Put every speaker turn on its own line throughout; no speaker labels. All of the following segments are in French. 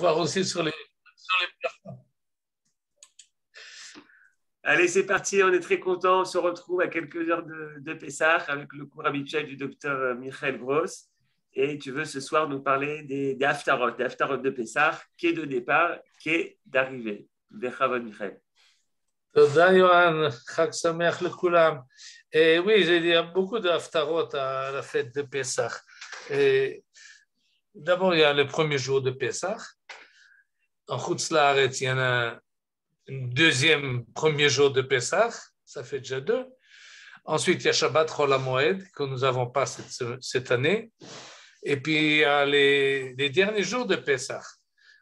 voir aussi sur les
Allez, c'est parti, on est très contents. On se retrouve à quelques heures de Pessah avec le cours habituel du docteur Michael Gross. Et tu veux ce soir nous parler des haftarot de Pessah, qui est de départ, qui est d'arrivée. Bechavod Michael.
Toda Yohan, Chag Sameach Lekulam. Et oui, il y a beaucoup de haftarot à la fête de Pessah. D'abord, il y a le premier jour de Pessah. En Chutz La'aretz, il y en a un deuxième premier jour de Pessah, ça fait déjà 2. Ensuite, il y a Shabbat Chol HaMoed, que nous n'avons pas cette année. Et puis, il y a les derniers jours de Pessah,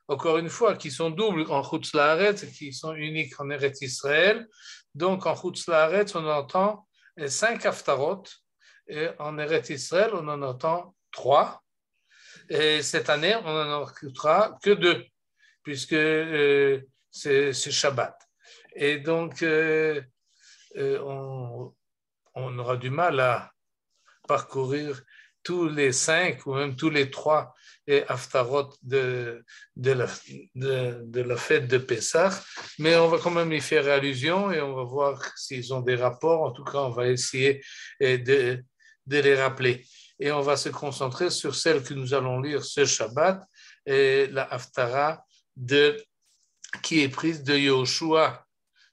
encore une fois, qui sont doubles en Chutz La'aretz et qui sont uniques en Eretz Israël. Donc, en Chutz La'aretz, on entend 5 haftarot, et en Eretz Israël, on en entend 3. Et cette année, on n'en écoutera que 2, puisque c'est Shabbat. Et donc, on aura du mal à parcourir tous les 5 ou même tous les 3 haftarot de la fête de Pessah, mais on va quand même y faire allusion et on va voir s'ils ont des rapports. En tout cas, on va essayer de les rappeler. Et on va se concentrer sur celle que nous allons lire ce Shabbat, et la haftara qui est prise de Yoshua,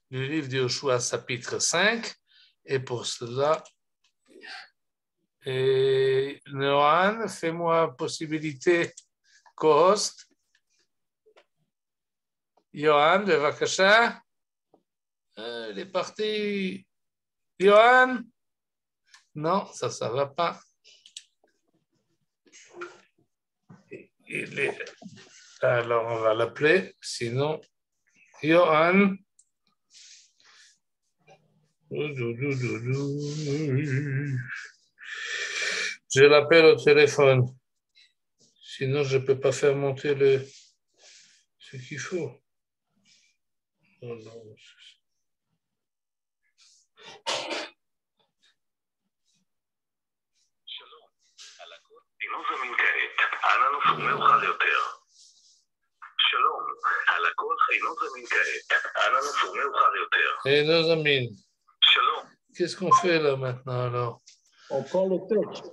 du livre de Yoshua, chapitre 5. Et pour cela, Noan, fais-moi possibilité co-host. Yohan, bevakasha. Il est parti. Yohan? Non, ça ne va pas. Alors, on va l'appeler. Sinon, Yohan. Je l'appelle au téléphone. Sinon, je ne peux pas faire monter ce qu'il faut. Oh non.
אינו זמין כעת, אנא נופו מאוחר יותר. שלום, הלקוח אינו זמין כעת, אנא נופו מאוחר יותר.
אינו זמין.
שלום.
Qu'est-ce qu'on fait là maintenant alors?
On prend le texte.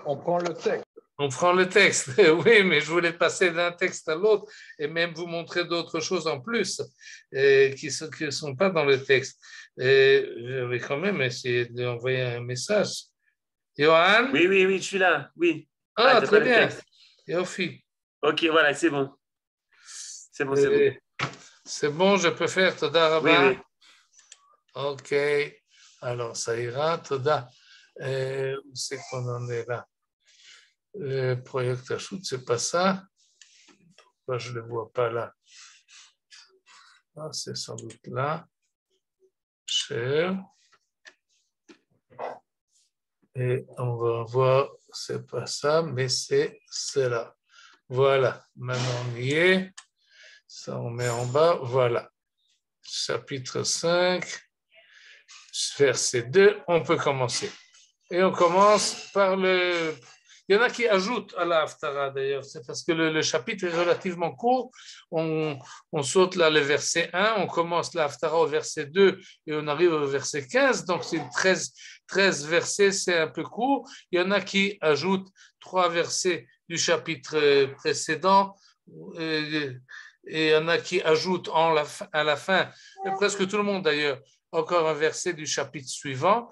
On prend le texte.
On prend le texte, oui, mais je voulais passer d'un texte à l'autre et même vous montrer d'autres choses en plus qui ne sont pas dans le texte. Et je vais quand même essayer d'envoyer un message. Yohan?
Oui, je suis là, oui.
Ah, très bien. Yofi.
Ok, voilà, c'est bon. C'est bon.
C'est bon, je peux faire Toda Rabba?
Oui.
Ok, alors ça ira, Toda. Où c'est qu'on en est là? Le projet Shoot, c'est pas ça. Pourquoi je ne le vois pas là? Ah, c'est sans doute là. Cher. Et on va voir, c'est pas ça, mais c'est cela. Voilà, maintenant on y est. Ça, on met en bas. Voilà. Chapitre 5, verset 2, on peut commencer. Et on commence par le... Il y en a qui ajoutent à la Haftara d'ailleurs, c'est parce que le chapitre est relativement court. On saute là le verset 1, on commence la Haftara au verset 2 et on arrive au verset 15, donc c'est 13 versets, c'est un peu court. Il y en a qui ajoutent 3 versets du chapitre précédent et il y en a qui ajoutent à la fin, presque tout le monde d'ailleurs, encore un verset du chapitre suivant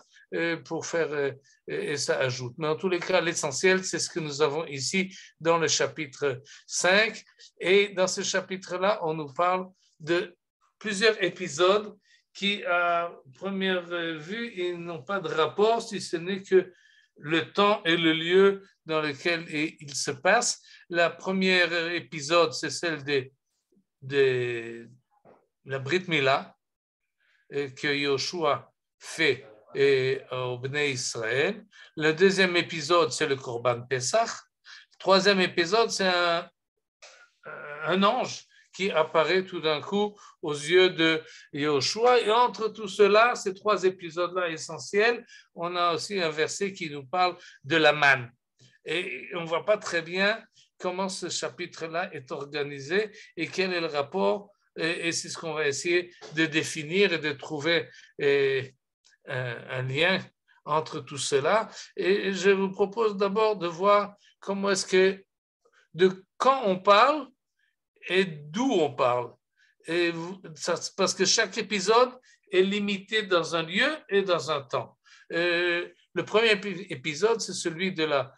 pour faire... et ça ajoute. Mais en tous les cas, l'essentiel, c'est ce que nous avons ici dans le chapitre 5. Et dans ce chapitre-là, on nous parle de plusieurs épisodes qui, à première vue, ils n'ont pas de rapport, si ce n'est que le temps et le lieu dans lequel il se passe. La première épisode, c'est celle de la Brit Mila que Yoshua fait au Bnei Israël. Le deuxième épisode, c'est le Korban Pesach. Le troisième épisode, c'est un ange qui apparaît tout d'un coup aux yeux de Yoshua. Et entre tout cela, ces 3 épisodes-là essentiels, on a aussi un verset qui nous parle de la manne. Et on ne voit pas très bien comment ce chapitre-là est organisé et quel est le rapport. Et c'est ce qu'on va essayer de définir et de trouver un lien entre tout cela. Et je vous propose d'abord de voir comment est-ce que, de quand on parle et d'où on parle. Et parce que chaque épisode est limité dans un lieu et dans un temps. Le premier épisode, c'est celui de la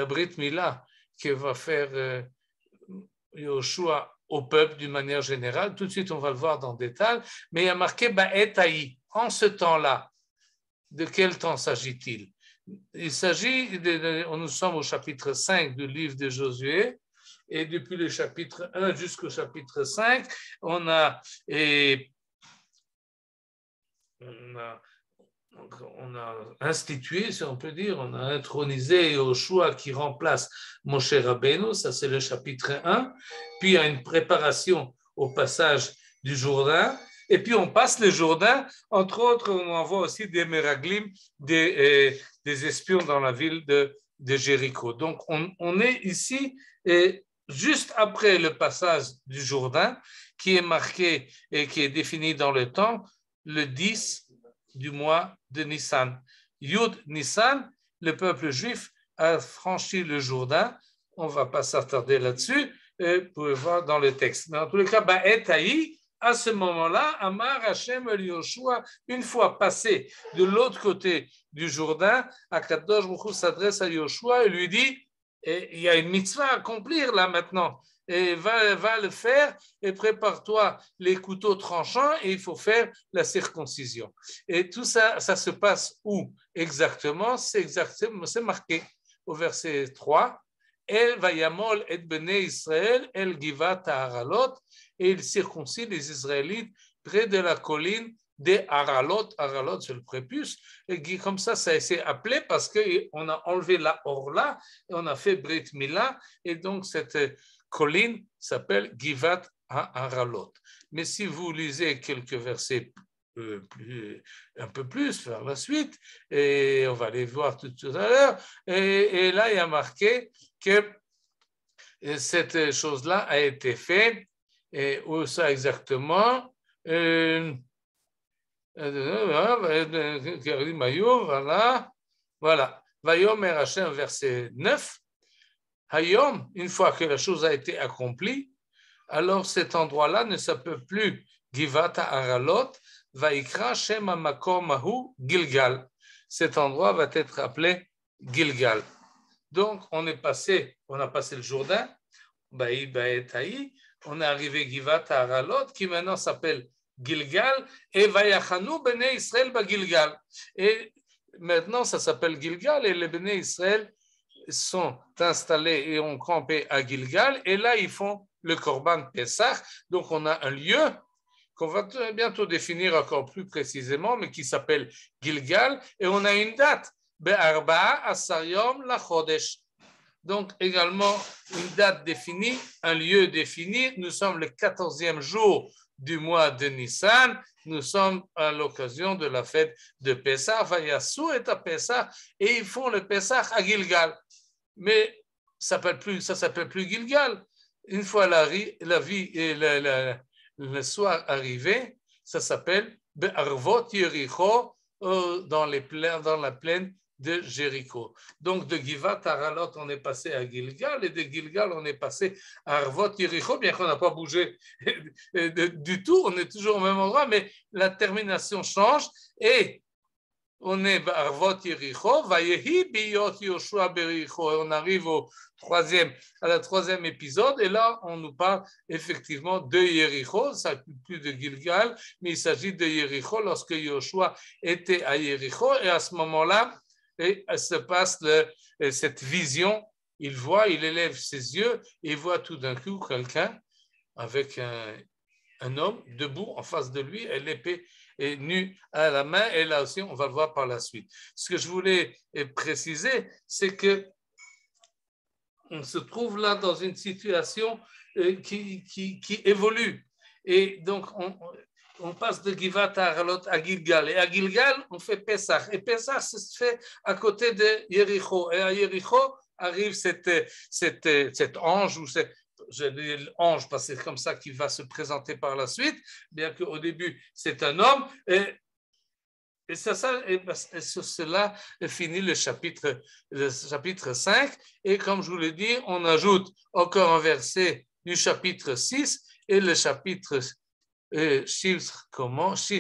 Brit Mila que va faire Yoshua au peuple d'une manière générale. Tout de suite, on va le voir dans le détail. Mais il y a marqué Ba'et Haï, en ce temps-là. De quel temps s'agit-il? Il s'agit, nous sommes au chapitre 5 du livre de Josué, et depuis le chapitre 1 jusqu'au chapitre 5, on a institué, si on peut dire, on a intronisé Yoshua qui remplace Moshe Rabbeinu, ça c'est le chapitre 1, puis il y a une préparation au passage du Jourdain, et puis on passe le Jourdain, entre autres on envoie aussi des Meraglim, des espions dans la ville de Jéricho. Donc on est ici juste après le passage du Jourdain, qui est marqué et qui est défini dans le temps, le 10 du mois de Nissan. Yud Nissan, le peuple juif a franchi le Jourdain. On ne va pas s'attarder là-dessus, vous pouvez voir dans le texte. Mais en tous les cas, Ba'et Haï, à ce moment-là, Amar Hashem el Yoshua, une fois passé de l'autre côté du Jourdain, Akadosh Baruch Hu s'adresse à Yoshua et lui dit, il y a une mitzvah à accomplir là maintenant, et va le faire et prépare-toi les couteaux tranchants et il faut faire la circoncision. Et tout ça, ça se passe où exactement? C'est marqué au verset 3. El vayamol et bnei Israël el givat ha'aralot, et il circoncis les Israélites près de la colline des Aralot. Aralot, c'est le prépuce, et comme ça a été appelé parce qu'on a enlevé la orla et on a fait Brit Mila, et donc cette colline s'appelle Givat ha'aralot. Mais si vous lisez quelques versets un peu plus vers la suite, et on va les voir tout à l'heure, et là il y a marqué que cette chose-là a été faite, et où ça exactement, voilà, Vayomer Hashem, verset 9, Hayom, une fois que la chose a été accomplie, alors cet endroit-là ne s'appelle plus Givat ha'aralot, Vaikra Shem ha'makom hahu Gilgal. Cet endroit va être appelé Gilgal. Donc, on a passé le Jourdain, Ba'i Ba'et Haï, on est arrivé Givat ha'aralot, qui maintenant s'appelle Gilgal, et Vayachanu Bnei Israël ba Gilgal. Et maintenant, ça s'appelle Gilgal, et les Bnei Israël sont installés et ont campé à Gilgal, et là, ils font le Korban Pesach. Donc, on a un lieu qu'on va bientôt définir encore plus précisément, mais qui s'appelle Gilgal, et on a une date, Be'arba'a Asar Yom LaChodesh. Donc, également, une date définie, un lieu défini. Nous sommes le 14e jour du mois de Nissan. Nous sommes à l'occasion de la fête de Pessah. Vayasu et à Pessah, et ils font le Pessah à Gilgal. Mais ça s'appelle plus Gilgal. Une fois la vie et le soir arrivé, ça s'appelle Be'arvot Yericho, dans la plaine de Jéricho. Donc de Givat ha'aralot, on est passé à Gilgal, et de Gilgal, on est passé à Arvot Yericho, bien qu'on n'a pas bougé du tout, on est toujours au même endroit, mais la termination change, et on est à Arvot Yericho, Vayehi biyot Yoshua bericho, et on arrive à la troisième épisode, et là, on nous parle effectivement de Yericho, ça ne plus de Gilgal, mais il s'agit de Yericho lorsque Yoshua était à Yericho, et à ce moment-là, se passe cette vision, il élève ses yeux, et il voit tout d'un coup quelqu'un avec un homme debout en face de lui, et l'épée est nue à la main, et là aussi, on va le voir par la suite. Ce que je voulais préciser, c'est que on se trouve là dans une situation qui évolue, et donc on passe de Givat ha'aralot à Gilgal, et à Gilgal, on fait Pesach, et Pesach se fait à côté de Yericho, et à Yericho, arrive cet ange, ou je dis l'ange parce que c'est comme ça qu'il va se présenter par la suite, bien qu'au début c'est un homme, et sur cela finit le chapitre 5, et comme je vous l'ai dit, on ajoute encore un verset du chapitre 6, et le chapitre 6 commence,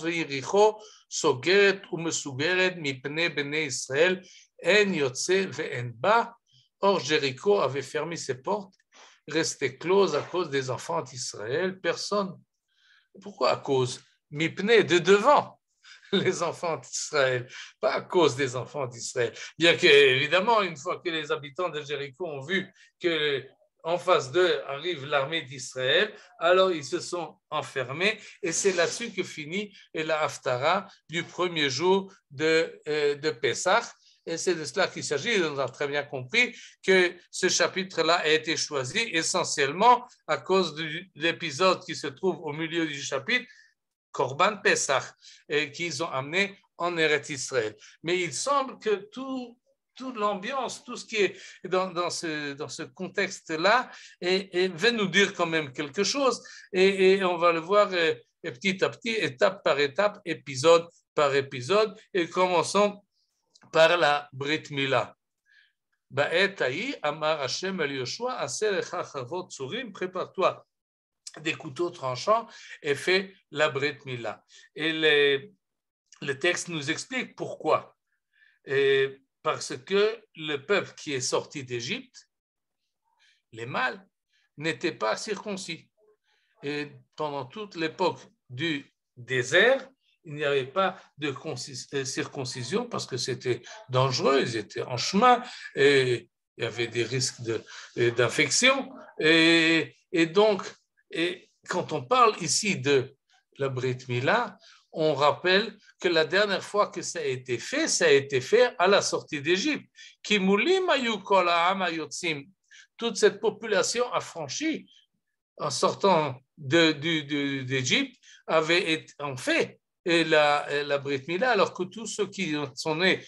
V'yiricho sogeret umesugeret mipnei bnei Israël en yotze ve'en ba. Or Jéricho avait fermé ses portes, restait close à cause des enfants d'Israël. Personne. Pourquoi à cause? Mipnei, de devant les enfants d'Israël, pas à cause des enfants d'Israël. Bien qu'évidemment, une fois que les habitants de Jéricho ont vu que en face d'eux arrive l'armée d'Israël, alors ils se sont enfermés, et c'est là-dessus que finit la Haftara du premier jour de Pessah. Et c'est de cela qu'il s'agit. On a très bien compris que ce chapitre-là a été choisi essentiellement à cause de l'épisode qui se trouve au milieu du chapitre, Korban Pessah, qu'ils ont amené en Eretz Israël. Mais il semble que toute l'ambiance, tout ce qui est dans ce contexte-là, va nous dire quand même quelque chose, et on va le voir petit à petit, étape par étape, épisode par épisode, et commençons par la Brit Mila. Ba'et ha'i amar Hashem el Yoshua, aseh lecha chavot tzurim, prépare-toi des couteaux tranchants et fais la Brit Mila. Et le texte nous explique pourquoi. Parce que le peuple qui est sorti d'Égypte, les mâles, n'étaient pas circoncis. Et pendant toute l'époque du désert, il n'y avait pas de circoncision parce que c'était dangereux, ils étaient en chemin et il y avait des risques d'infection. Et donc, quand on parle ici de la Brit Mila, on rappelle que la dernière fois que ça a été fait à la sortie d'Égypte. Toute cette population affranchie en sortant d'Égypte avait en fait la Brit Mila, alors que tous ceux qui sont nés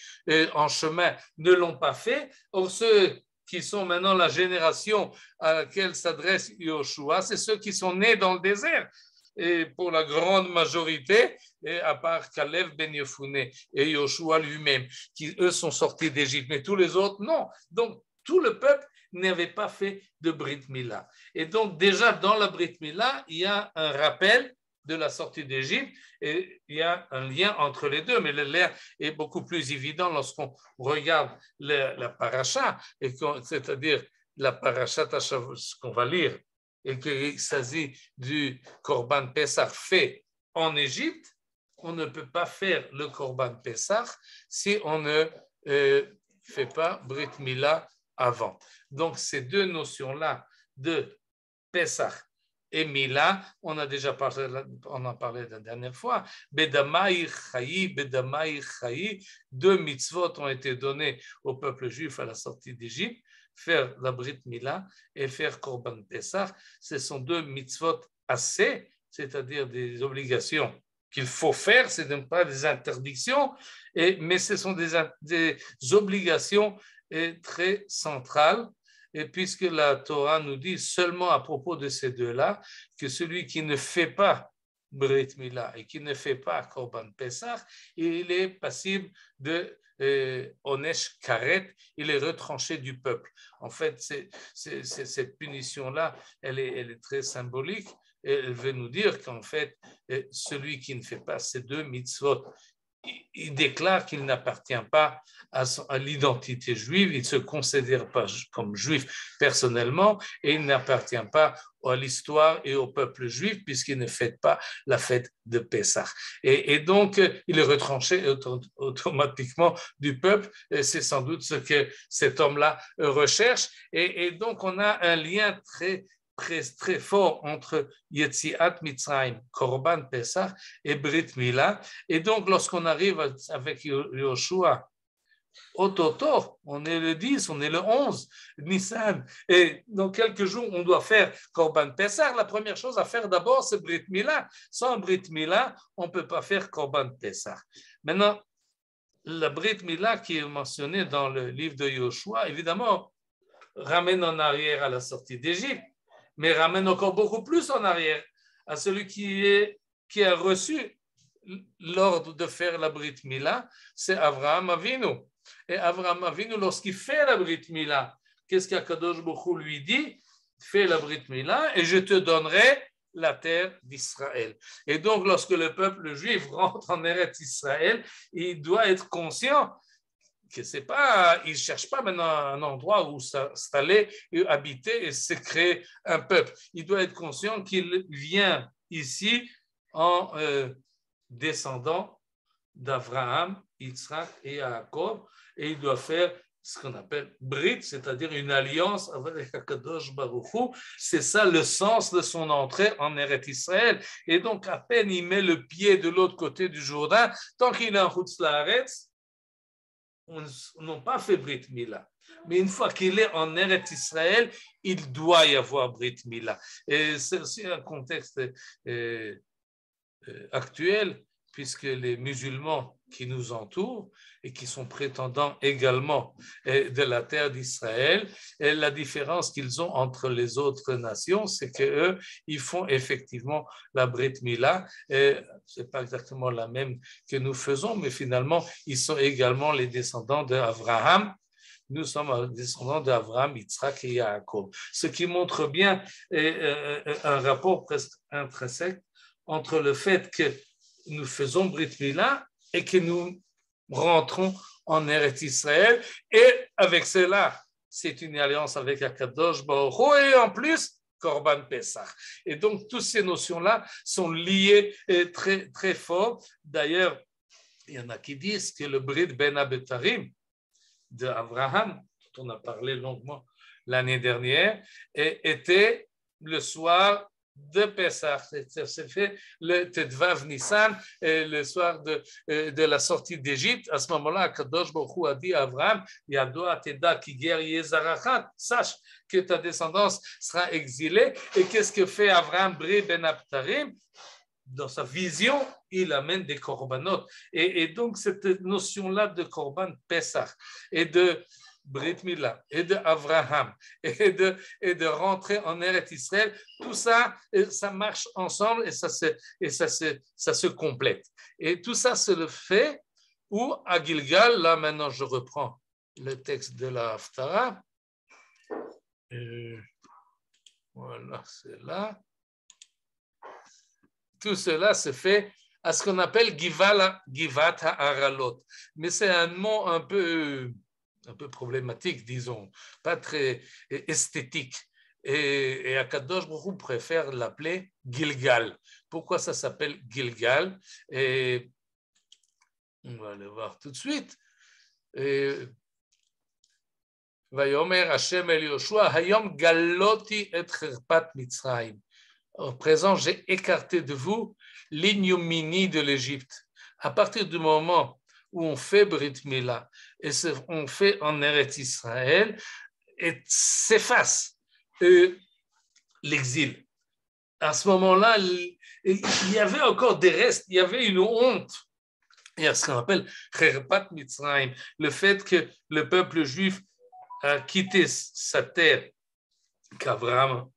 en chemin ne l'ont pas fait. Or, ceux qui sont maintenant la génération à laquelle s'adresse Yoshua, c'est ceux qui sont nés dans le désert. Et pour la grande majorité, et à part Caleb ben Yefuneh et Yoshua lui-même, qui eux sont sortis d'Égypte, mais tous les autres, non. Donc, tout le peuple n'avait pas fait de Brit Mila. Et donc, déjà dans la Brit Mila, il y a un rappel de la sortie d'Égypte, et il y a un lien entre les deux, mais le lien est beaucoup plus évident lorsqu'on regarde la paracha, c'est-à-dire la paracha qu'on va lire, et qu'il s'agit du Korban Pessah fait en Égypte. On ne peut pas faire le Korban Pessah si on ne fait pas Brit Mila avant. Donc, ces deux notions-là de Pessah et Mila, on a déjà parlé, on en parlait la dernière fois. Bedamai Chayi, deux mitzvot ont été donnés au peuple juif à la sortie d'Égypte. Faire la Brit Mila et faire Korban Pessah, ce sont deux mitzvot assez, c'est-à-dire des obligations qu'il faut faire, ce n'est pas des interdictions, mais ce sont des obligations très centrales. Et puisque la Torah nous dit seulement à propos de ces deux-là, que celui qui ne fait pas Brit Mila et qui ne fait pas Korban Pessah, il est passible de Onesh Karet, il est retranché du peuple. En fait, cette punition-là, elle est très symbolique, et elle veut nous dire qu'en fait, celui qui ne fait pas ces deux mitzvot, il déclare qu'il n'appartient pas à l'identité juive, il ne se considère pas comme juif personnellement, et il n'appartient pas à l'histoire et au peuple juif puisqu'il ne fête pas la fête de Pessah. Et donc, il est retranché automatiquement du peuple, et c'est sans doute ce que cet homme-là recherche. Et donc, on a un lien très fort entre Yetziat Mitzrayim, Korban Pessah et Brit Mila. Et donc, lorsqu'on arrive avec Yoshua, on est le 10, on est le 11, Nissan, et dans quelques jours, on doit faire Korban Pessah. La première chose à faire d'abord, c'est Brit Mila. Sans Brit Mila, on ne peut pas faire Korban Pessah. Maintenant, la Brit Mila qui est mentionnée dans le livre de Yoshua, évidemment, ramène en arrière à la sortie d'Égypte, mais ramène encore beaucoup plus en arrière à celui qui a reçu l'ordre de faire la Brit Mila, c'est Avraham Avinu. Et Avraham Avinu, lorsqu'il fait la Brit Mila, qu'est-ce qu'Akadosh Baruch Hu lui dit? Fais la Brit Mila et je te donnerai la terre d'Israël. Et donc, lorsque le peuple juif rentre en Eretz Israël, il doit être conscient que c'est pas, il ne cherche pas maintenant un endroit où s'installer, habiter et se créer un peuple. Il doit être conscient qu'il vient ici en descendant d'Abraham, Yitzhak et Yaakov, et il doit faire ce qu'on appelle Brit, c'est-à-dire une alliance avec Akadosh Baruch Hu. C'est ça le sens de son entrée en Eretz Israël. Et donc, à peine il met le pied de l'autre côté du Jourdain, tant qu'il est en Chutz Laaretz, on n'a pas fait Brit Mila. Mais une fois qu'il est en Eretz Israël, il doit y avoir Brit Mila. Et c'est aussi un contexte actuel, puisque les musulmans qui nous entourent et qui sont prétendants également de la terre d'Israël, et la différence qu'ils ont entre les autres nations, c'est qu'eux, ils font effectivement la Brit Mila. Ce n'est pas exactement la même que nous faisons, mais finalement, ils sont également les descendants d'Abraham. Nous sommes descendants d'Abraham, Yitzhak et Yaakov. Ce qui montre bien un rapport presque intrinsèque entre le fait que nous faisons Brit Mila et que nous rentrons en Eretz Israël. Et avec cela, c'est une alliance avec Akadosh Baruch Hu et en plus, Korban Pesach. Et donc, toutes ces notions-là sont liées très, très fort. D'ailleurs, il y en a qui disent que le Brit Ben Abetarim d'Abraham, dont on a parlé longuement l'année dernière, était le soir de Pesach. C'est fait le Tedvav Nissan, le soir de la sortie d'Égypte. À ce moment-là, Akadosh Baruch Hu a dit à Abraham, Yado Ateda ki ger yezarachat, sache que ta descendance sera exilée. Et qu'est-ce que fait Abraham Brit Ben Abtarim? Dans sa vision, il amène des korbanot. Et donc, cette notion-là de korban Pesach et de Brit Mila et d'Avraham et de rentrer en Eretz Israël, tout ça, ça marche ensemble et ça se complète. Et tout ça, c'est le fait où, à Gilgal, là maintenant je reprends le texte de la Haftara. Voilà, c'est là. Tout cela se fait à ce qu'on appelle Givat HaAralot. Mais c'est un mot un peu problématique, disons, pas très esthétique. Et Akadosh Baruch Hu préfère l'appeler Gilgal. Pourquoi ça s'appelle Gilgal? Et on va le voir tout de suite. Vayomer Hashem el Yoshua, Hayom galoti et cherpat Mitzrayim. Au présent, j'ai écarté de vous l'ignominie de l'Égypte. À partir du moment où on fait Brit Mila et on fait en Eretz Israël, et s'efface l'exil. À ce moment-là, il y avait encore des restes, il y avait une honte. Il y a ce qu'on appelle Cherpat Mitzrayim, le fait que le peuple juif a quitté sa terre, qu'Abraham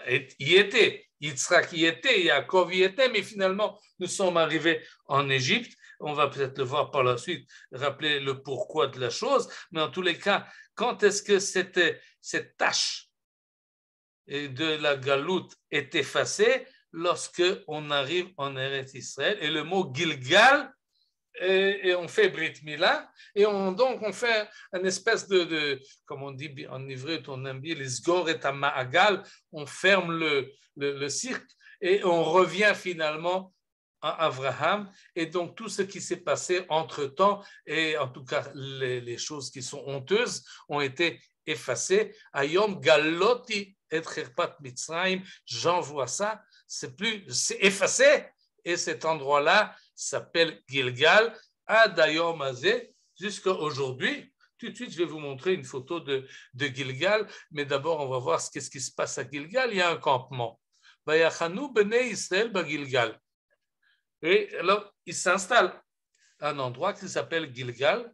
y était. Yitzhak y était, Yaakov y était, mais finalement, nous sommes arrivés en Égypte. On va peut-être le voir par la suite, rappeler le pourquoi de la chose. Mais en tous les cas, quand est-ce que cette tâche de la galoute est effacée? Lorsque on arrive en Eretz Israël. Et le mot Gilgal, et on fait Brit Mila, et donc on fait une espèce de comme on dit en hébreu, on aime bien les sgor et ma'agal, on ferme le cirque, et on revient finalement à Abraham, et donc tout ce qui s'est passé entre-temps, et en tout cas les choses qui sont honteuses, ont été effacées. Ayom galoti et cherpat Mitzrayim, j'envoie ça, c'est effacé, et cet endroit-là s'appelle Gilgal, Adayom Azeh, jusqu'à aujourd'hui. Tout de suite, je vais vous montrer une photo de Gilgal, mais d'abord, on va voir qu'est-ce qui se passe à Gilgal. Il y a un campement. Vayachanu bnei Israël ba Gilgal. Et alors, ils s'installent un endroit qui s'appelle Gilgal,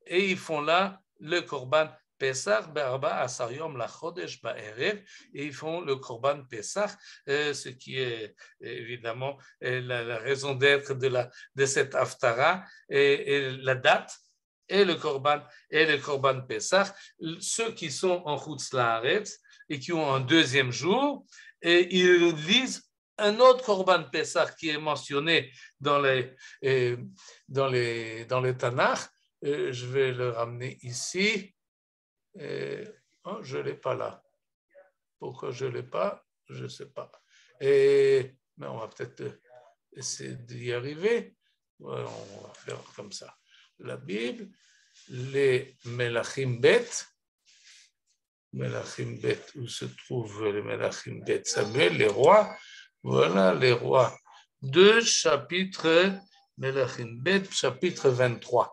et ils font là le Korban Pesach, Be'arba Asar Yom Lachodesh Ba'erev, et ils font le Korban Pesach, ce qui est évidemment la raison d'être de cette Haftara, et la date, et le Korban Pesach. Ceux qui sont en Chutz La'aretz et qui ont un deuxième jour, et ils lisent un autre Korban Pesach qui est mentionné dans le Tanakh. Je vais le ramener ici. Oh, je ne l'ai pas là. Pourquoi je ne l'ai pas? Je ne sais pas. Mais on va peut-être essayer d'y arriver. Ouais, on va faire comme ça. La Bible, les Melachim Bet. Melachim Bet, où se trouvent les Melachim Bet? Samuel, les rois. Voilà les rois. 2 chapitres, Melachim Bet, chapitre 23.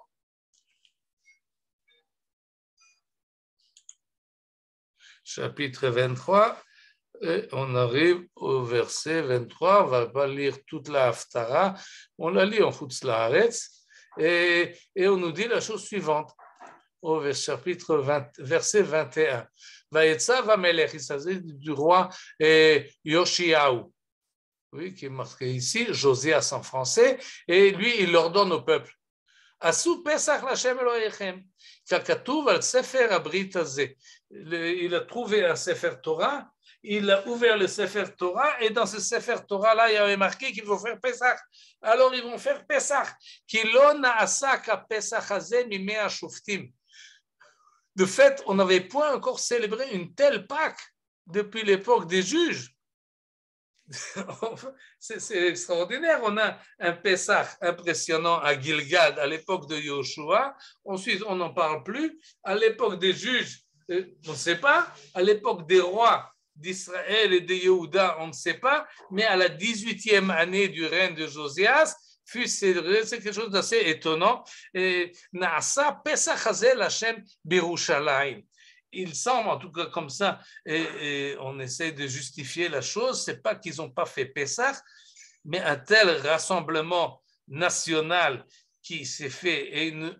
Chapitre 23, et on arrive au verset 23, on ne va pas lire toute la Haftara, on la lit en Chutz La'aretz, et on nous dit la chose suivante, au chapitre 20, verset 21. Vayetzav Hamelech, il s'agit du roi Yoshiahu, oui, qui est marqué ici, Josias en français, et lui, il ordonne au peuple. Asu Pesach l'Hashem Elohechem, Kakatuv al Sefer Abrit Hazeh. Il a trouvé un Sefer Torah, il a ouvert le Sefer Torah, et dans ce Sefer Torah-là, il y avait marqué qu'il faut faire Pesach. Alors ils vont faire Pesach. Kilo na'asa ka Pesach hazeh mimei hashoftim. De fait, on n'avait point encore célébré une telle Pâque depuis l'époque des juges. C'est extraordinaire. On a un Pessah impressionnant à Gilgal à l'époque de Yoshua. Ensuite, on n'en parle plus. À l'époque des juges, on ne sait pas. À l'époque des rois d'Israël et de Yehuda, on ne sait pas. Mais à la 18e année du règne de Josias, c'est quelque chose d'assez étonnant. Naasa Pesach Hazeh l'Hashem Birushalayim. Il semble, en tout cas comme ça, et on essaie de justifier la chose, c'est pas qu'ils n'ont pas fait Pessah, mais un tel rassemblement national qui s'est fait et un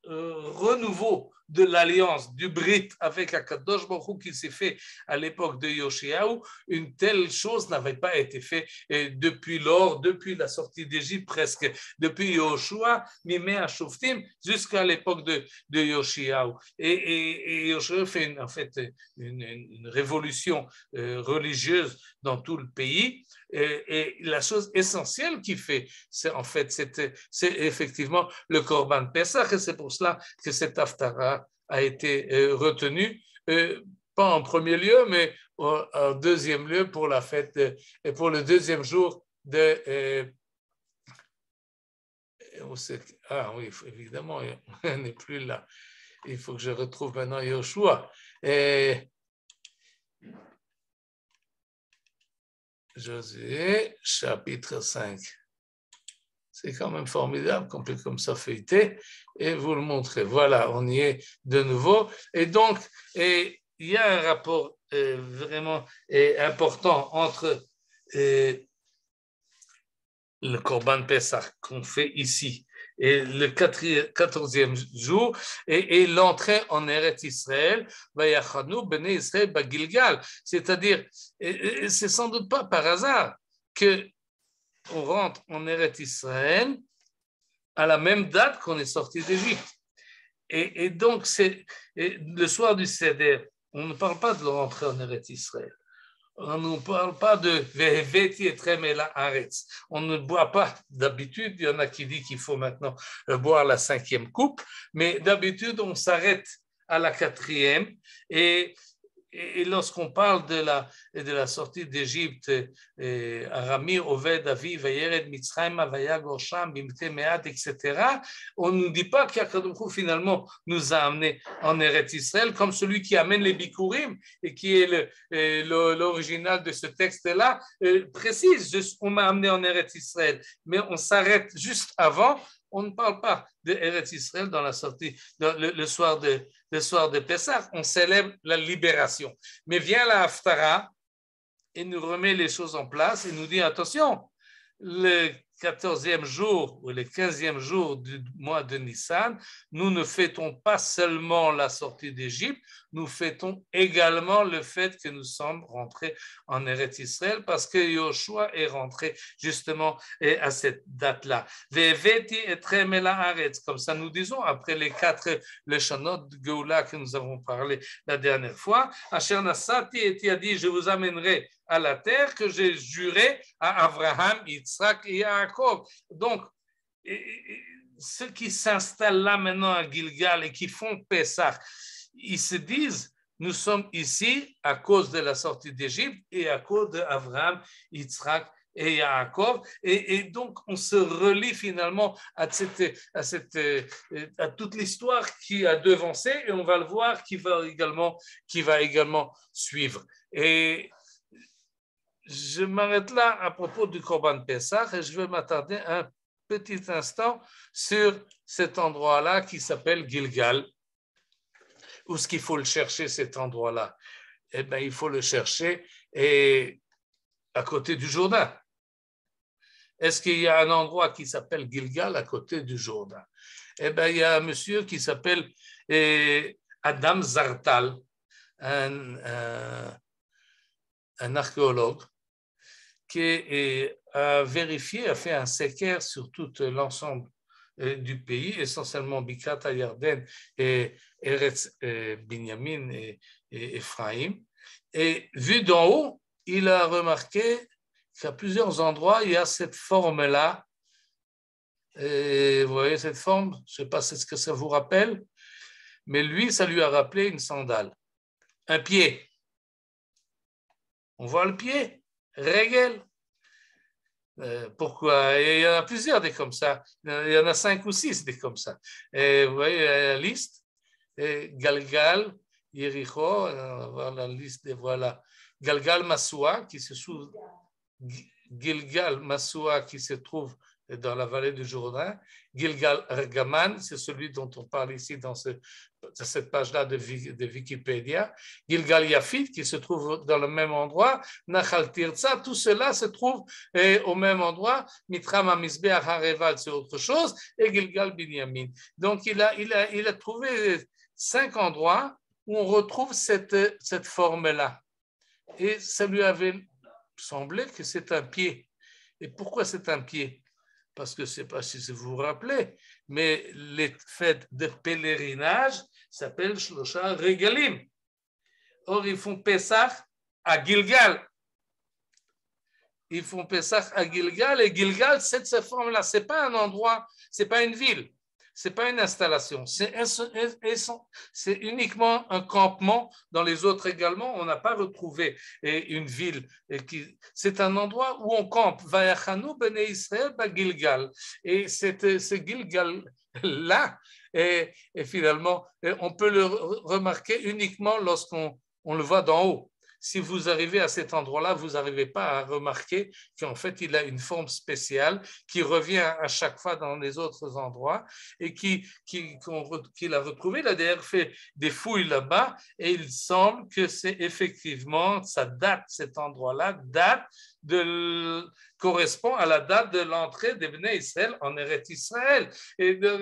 renouveau de l'alliance du Brit avec Akadosh Baruch Hu qui s'est fait à l'époque de Yoshiahu, une telle chose n'avait pas été faite depuis lors, depuis la sortie d'Égypte presque, depuis Yoshua, Mimei Hashoftim, jusqu'à l'époque de Yoshiahu. Et Yoshiahu fait en fait une révolution religieuse dans tout le pays. Et la chose essentielle qu'il fait, c'est en fait, c'est effectivement le Korban Pesach, et c'est pour cela que cette Haftara a été retenue, pas en premier lieu, mais en deuxième lieu pour la fête, pour le deuxième jour de... ah oui, évidemment, on n'est plus là. Il faut que je retrouve maintenant Yoshua. Josué, chapitre 5. C'est quand même formidable qu'on peut comme ça feuilleter et vous le montrer. Voilà, on y est de nouveau. Et donc, il y a un rapport vraiment important entre le Korban Pesach qu'on fait ici et le 14e jour et l'entrée en Eretz Israël, c'est-à-dire, c'est sans doute pas par hasard que on rentre en Eretz Israël à la même date qu'on est sorti d'Égypte. Et donc, c'est le soir du Seder, on ne parle pas de l'entrée en Eretz Israël. On ne parle pas de Veheveti etrem el haaretz. On ne boit pas d'habitude. Il y en a qui disent qu'il faut maintenant boire la 5e coupe, mais d'habitude, on s'arrête à la 4e. Et lorsqu'on parle de la sortie d'Égypte, Arami, Oved, Avi, Vayered, Mitzrayim, Vayagor, Sham, Bimte, Meat, etc., on ne nous dit pas qu'Akadosh finalement nous a amenés en Eretz Israël, comme celui qui amène les Bikurim, et qui est l'original de ce texte-là, précise, on m'a amené en Eretz Israël, mais on s'arrête juste avant. On ne parle pas de Eretz Israël dans la sortie, le soir de Pessah. On célèbre la libération. Mais vient la Haftara et nous remet les choses en place et nous dit attention, le 14e jour ou le 15e jour du mois de Nissan, nous ne fêtons pas seulement la sortie d'Égypte, nous fêtons également le fait que nous sommes rentrés en Eretz Israël parce que Yoshua est rentré justement à cette date-là. Comme ça nous disons après les 4 Leshonot de Géoula que nous avons parlé la dernière fois, Asher Nassati et a dit, je vous amènerai à la terre que j'ai juré à Abraham, Yitzhak et Yaakov. Donc, ceux qui s'installent là maintenant à Gilgal et qui font Pessah, ils se disent, nous sommes ici à cause de la sortie d'Égypte et à cause d'Abraham, Yitzhak et Yaakov. Et donc, on se relie finalement à toute l'histoire qui a devancé et on va le voir qui va également suivre. Et je m'arrête là à propos du Korban Pessah et je vais m'attarder un petit instant sur cet endroit-là qui s'appelle Gilgal. Où est-ce qu'il faut le chercher, cet endroit-là? Eh bien, il faut le chercher à côté du Jourdain. Est-ce qu'il y a un endroit qui s'appelle Gilgal à côté du Jourdain? Eh bien, il y a un monsieur qui s'appelle Adam Zartal, un archéologue, qui a vérifié, a fait un séquer sur tout l'ensemble du pays, essentiellement Bikat Yarden et Eretz Binyamin et Ephraim. Et vu d'en haut, il a remarqué qu'à plusieurs endroits, il y a cette forme-là. Et vous voyez cette forme? Je ne sais pas ce que ça vous rappelle, mais lui, ça lui a rappelé une sandale, un pied. On voit le pied. Régel. Pourquoi? Il y en a plusieurs des comme ça. Il y en a 5 ou 6 des comme ça. Et vous voyez la liste. Galgal, Yericho, on va voir la liste. Voilà. Galgal Massoua qui se trouve. Gilgal Massoua qui se trouve dans la vallée du Jourdain. Gilgal Gaman, c'est celui dont on parle ici dans cette page-là de Wikipédia. Gilgal Yafit, qui se trouve dans le même endroit. Nachal Tirza, tout cela se trouve au même endroit. Mitram Amisbeach Hareval, c'est autre chose. Et Gilgal Binyamin. Donc, il a trouvé 5 endroits où on retrouve cette forme-là. Et ça lui avait semblé que c'est un pied. Et pourquoi c'est un pied? Parce que je ne sais pas si vous vous rappelez, mais les fêtes de pèlerinage s'appellent Shlosha Regalim. Or, ils font Pessah à Gilgal. Ils font Pessah à Gilgal, et Gilgal, c'est cette forme-là. Ce n'est pas un endroit, ce n'est pas une ville, ce n'est pas une installation, c'est uniquement un campement. Dans les autres également, on n'a pas retrouvé une ville. C'est un endroit où on campe. Vayachanu bnei Israël ba Gilgal. Et ce Gilgal-là, et finalement, on peut le remarquer uniquement lorsqu'on le voit d'en haut. Si vous arrivez à cet endroit-là, vous n'arrivez pas à remarquer qu'en fait, il a une forme spéciale qui revient à chaque fois dans les autres endroits et qu'il a retrouvé. Il a d'ailleurs fait des fouilles là-bas et il semble que c'est effectivement, ça date, cet endroit-là, correspond à la date de l'entrée des Bnei Israël en Eretz Israël. Et dans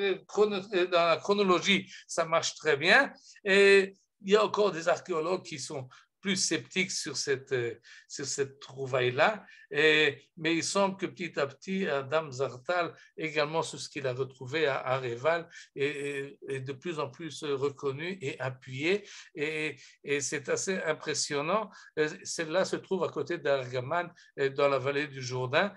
la chronologie, ça marche très bien. Et il y a encore des archéologues qui sont plus sceptiques sur cette trouvaille-là, mais il semble que petit à petit, Adam Zartal, également sur ce qu'il a retrouvé à Areval, est de plus en plus reconnu et appuyé, et c'est assez impressionnant. Celle-là se trouve à côté d'Argaman, dans la vallée du Jourdain,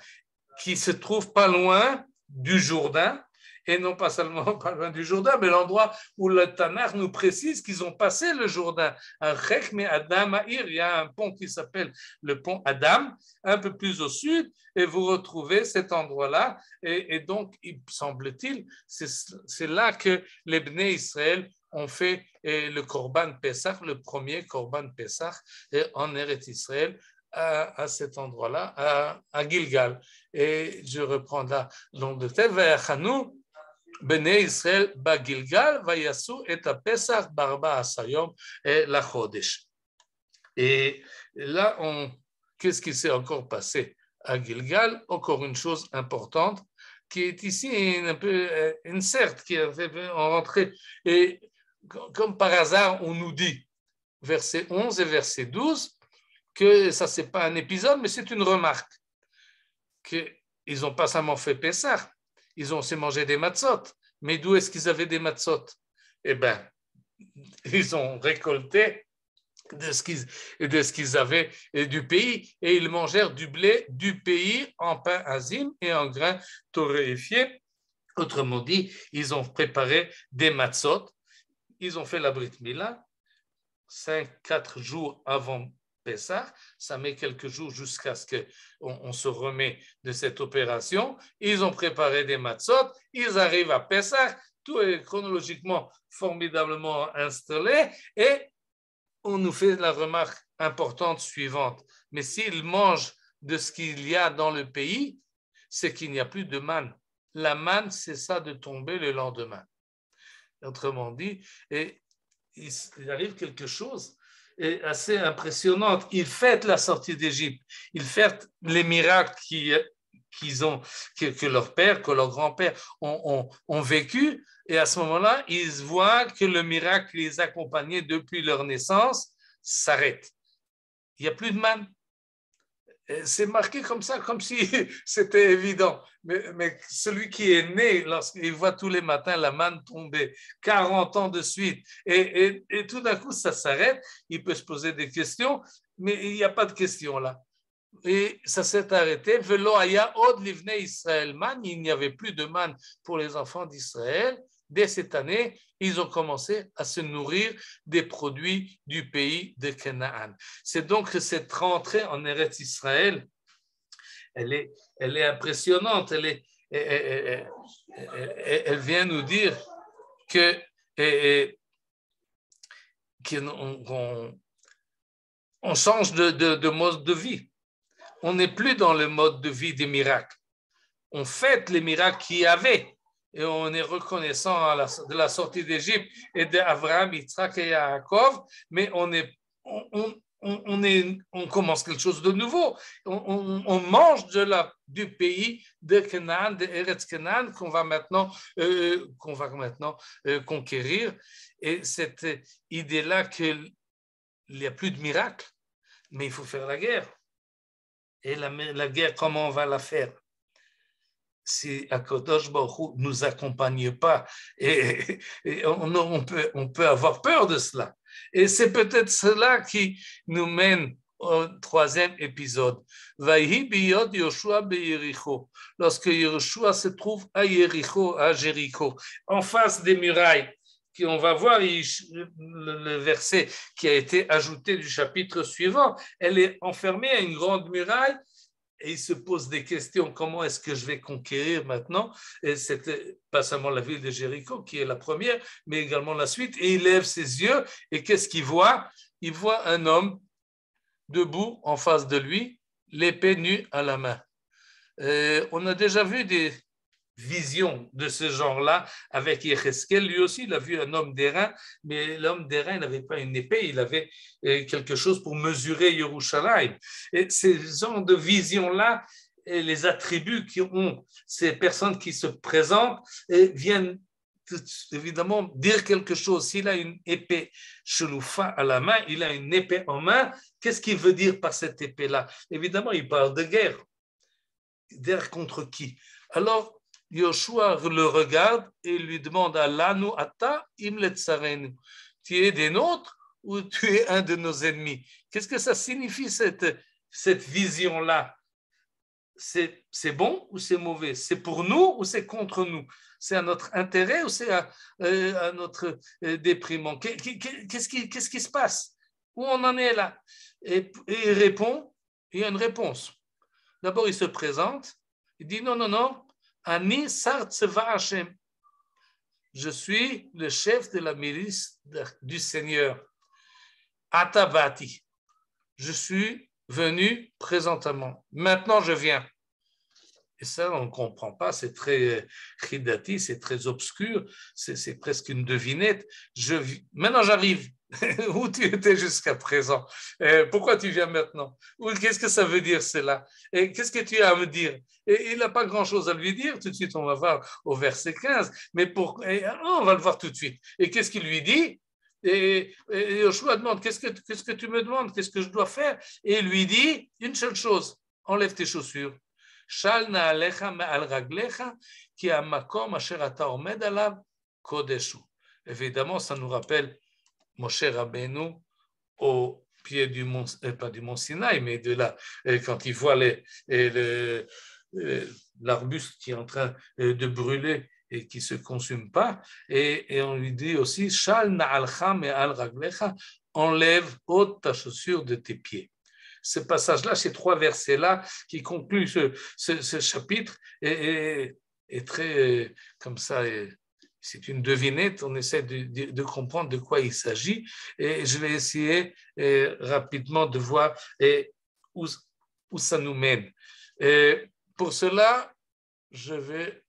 qui se trouve pas loin du Jourdain, et non pas seulement pas loin du Jourdain, mais l'endroit où le Tanakh nous précise qu'ils ont passé le Jourdain. Un Chekme Adam Ahir, il y a un pont qui s'appelle le pont Adam, un peu plus au sud, et vous retrouvez cet endroit-là. Et donc, il semble-t-il, c'est là que les Bnei Israël ont fait le Korban Pessah, le premier Korban Pessah en Eretz Israël, à cet endroit-là, à Gilgal. Et je reprends là le nom de tel, Vayachanu Bnei Israël ba Gilgal, Vayasu et à Pesach barba asayom et la Chodesh. Et là, qu'est-ce qui s'est encore passé à Gilgal. Encore une chose importante qui est ici un peu inserte, qui est en rentrée. Et comme par hasard, on nous dit, verset 11 et verset 12, que ça, ce n'est pas un épisode, mais c'est une remarque. Qu'ils n'ont pas seulement fait Pessah, ils ont aussi mangé des matzot. Mais d'où est-ce qu'ils avaient des matzot? Eh bien, ils ont récolté de ce qu'ils avaient du pays, et ils mangèrent du blé du pays en pain azim et en grains torréfiés. Autrement dit, ils ont préparé des matzot, ils ont fait la Brit Mila 4 jours avant Pessah, ça met quelques jours jusqu'à ce qu'on se remet de cette opération. Ils ont préparé des matzot, ils arrivent à Pessah, tout est chronologiquement formidablement installé, et on nous fait la remarque importante suivante. Mais s'ils mangent de ce qu'il y a dans le pays, c'est qu'il n'y a plus de manne. La manne, c'est ça de tomber le lendemain. Autrement dit, et il arrive quelque chose assez impressionnant. Ils fêtent la sortie d'Égypte, ils fêtent les miracles que leur père, que leur grand-père ont vécu, et à ce moment-là, ils voient que le miracle qui les accompagnait depuis leur naissance s'arrête. Il n'y a plus de manne. C'est marqué comme ça, comme si c'était évident. Mais celui qui est né, lorsqu'il voit tous les matins la manne tomber, 40 ans de suite, et tout d'un coup ça s'arrête, il peut se poser des questions, mais il n'y a pas de questions là. Et ça s'est arrêté. Velo haya od livnei Israël man, il n'y avait plus de manne pour les enfants d'Israël. Dès cette année, ils ont commencé à se nourrir des produits du pays de Canaan. C'est donc que cette rentrée en Eretz Israël, elle est impressionnante. Elle vient nous dire qu'on change de mode de vie. On n'est plus dans le mode de vie des miracles. On fête les miracles qu'il y avait. Et on est reconnaissant de la sortie d'Égypte et d'Abraham, Yitzhak et Yaakov, mais on commence quelque chose de nouveau. On mange du pays de Canaan, de Eretz Canaan, qu'on va maintenant conquérir. Et cette idée-là qu'il n'y a plus de miracle, mais il faut faire la guerre. Et la guerre, comment on va la faire? Si Akadosh Baruch Hu ne nous accompagne pas, et on peut avoir peur de cela. Et c'est peut-être cela qui nous mène au troisième épisode. Vayhi biyod Yoshua beYericho. Lorsque Yoshua se trouve à Jéricho, en face des murailles, on va voir le verset qui a été ajouté du chapitre suivant, elle est enfermée à une grande muraille. Et il se pose des questions, comment est-ce que je vais conquérir maintenant? Et c'était pas seulement la ville de Jéricho qui est la première, mais également la suite. Et il lève ses yeux, et qu'est-ce qu'il voit? Il voit un homme debout en face de lui, l'épée nue à la main. On a déjà vu des visions de ce genre-là avec Yecheskel. Lui aussi, il a vu un homme d'airain, mais l'homme d'airain n'avait pas une épée, il avait quelque chose pour mesurer Yerushalayim. Et ces genres de visions-là, et les attributs qui ont ces personnes qui se présentent viennent évidemment dire quelque chose. S'il a une épée cheloufa à la main, il a une épée en main, qu'est-ce qu'il veut dire par cette épée-là? Évidemment, il parle de guerre. Guerre contre qui? Alors, Yoshua le regarde et lui demande à Lanu Ata im letzarenu. Tu es des nôtres ou tu es un de nos ennemis? Qu'est-ce que ça signifie cette vision-là? C'est bon ou c'est mauvais? C'est pour nous ou c'est contre nous? C'est à notre intérêt ou c'est à notre déprimant? Qu'est-ce qui se passe? Où on en est là? Et il répond, il y a une réponse. D'abord, il se présente, il dit non. Ani Sar Tzeva Hashem. Je suis le chef de la milice du Seigneur. Atabati. Je suis venu présentement. Maintenant, je viens. Et ça, on ne comprend pas. C'est très chidati, c'est très obscur. C'est presque une devinette. Maintenant, j'arrive. Où tu étais jusqu'à présent? Pourquoi tu viens maintenant? Qu'est-ce que ça veut dire cela? Et qu'est-ce que tu as à me dire? Et il n'a pas grand-chose à lui dire. Tout de suite, on va voir au verset 15. Mais on va le voir tout de suite. Et qu'est-ce qu'il lui dit? Et Yoshua demande, qu'est-ce que tu me demandes? Qu'est-ce que je dois faire? Et il lui dit une seule chose, enlève tes chaussures. Shal na'alecha me'al raglecha ki hamakom asher ata omed alav kodeshu. Évidemment, ça nous rappelle Moshe Rabbeinu au pied du mont, pas du mont Sinaï, mais quand il voit l'arbuste qui est en train de brûler et qui ne se consume pas, et on lui dit aussi Shal na'alcha me'al raglecha, enlève, ôte ta chaussure de tes pieds. Ce passage-là, ces 3 versets-là qui concluent ce chapitre est très comme ça. C'est une devinette, on essaie de comprendre de quoi il s'agit et je vais essayer rapidement de voir où ça nous mène. Et pour cela, je vais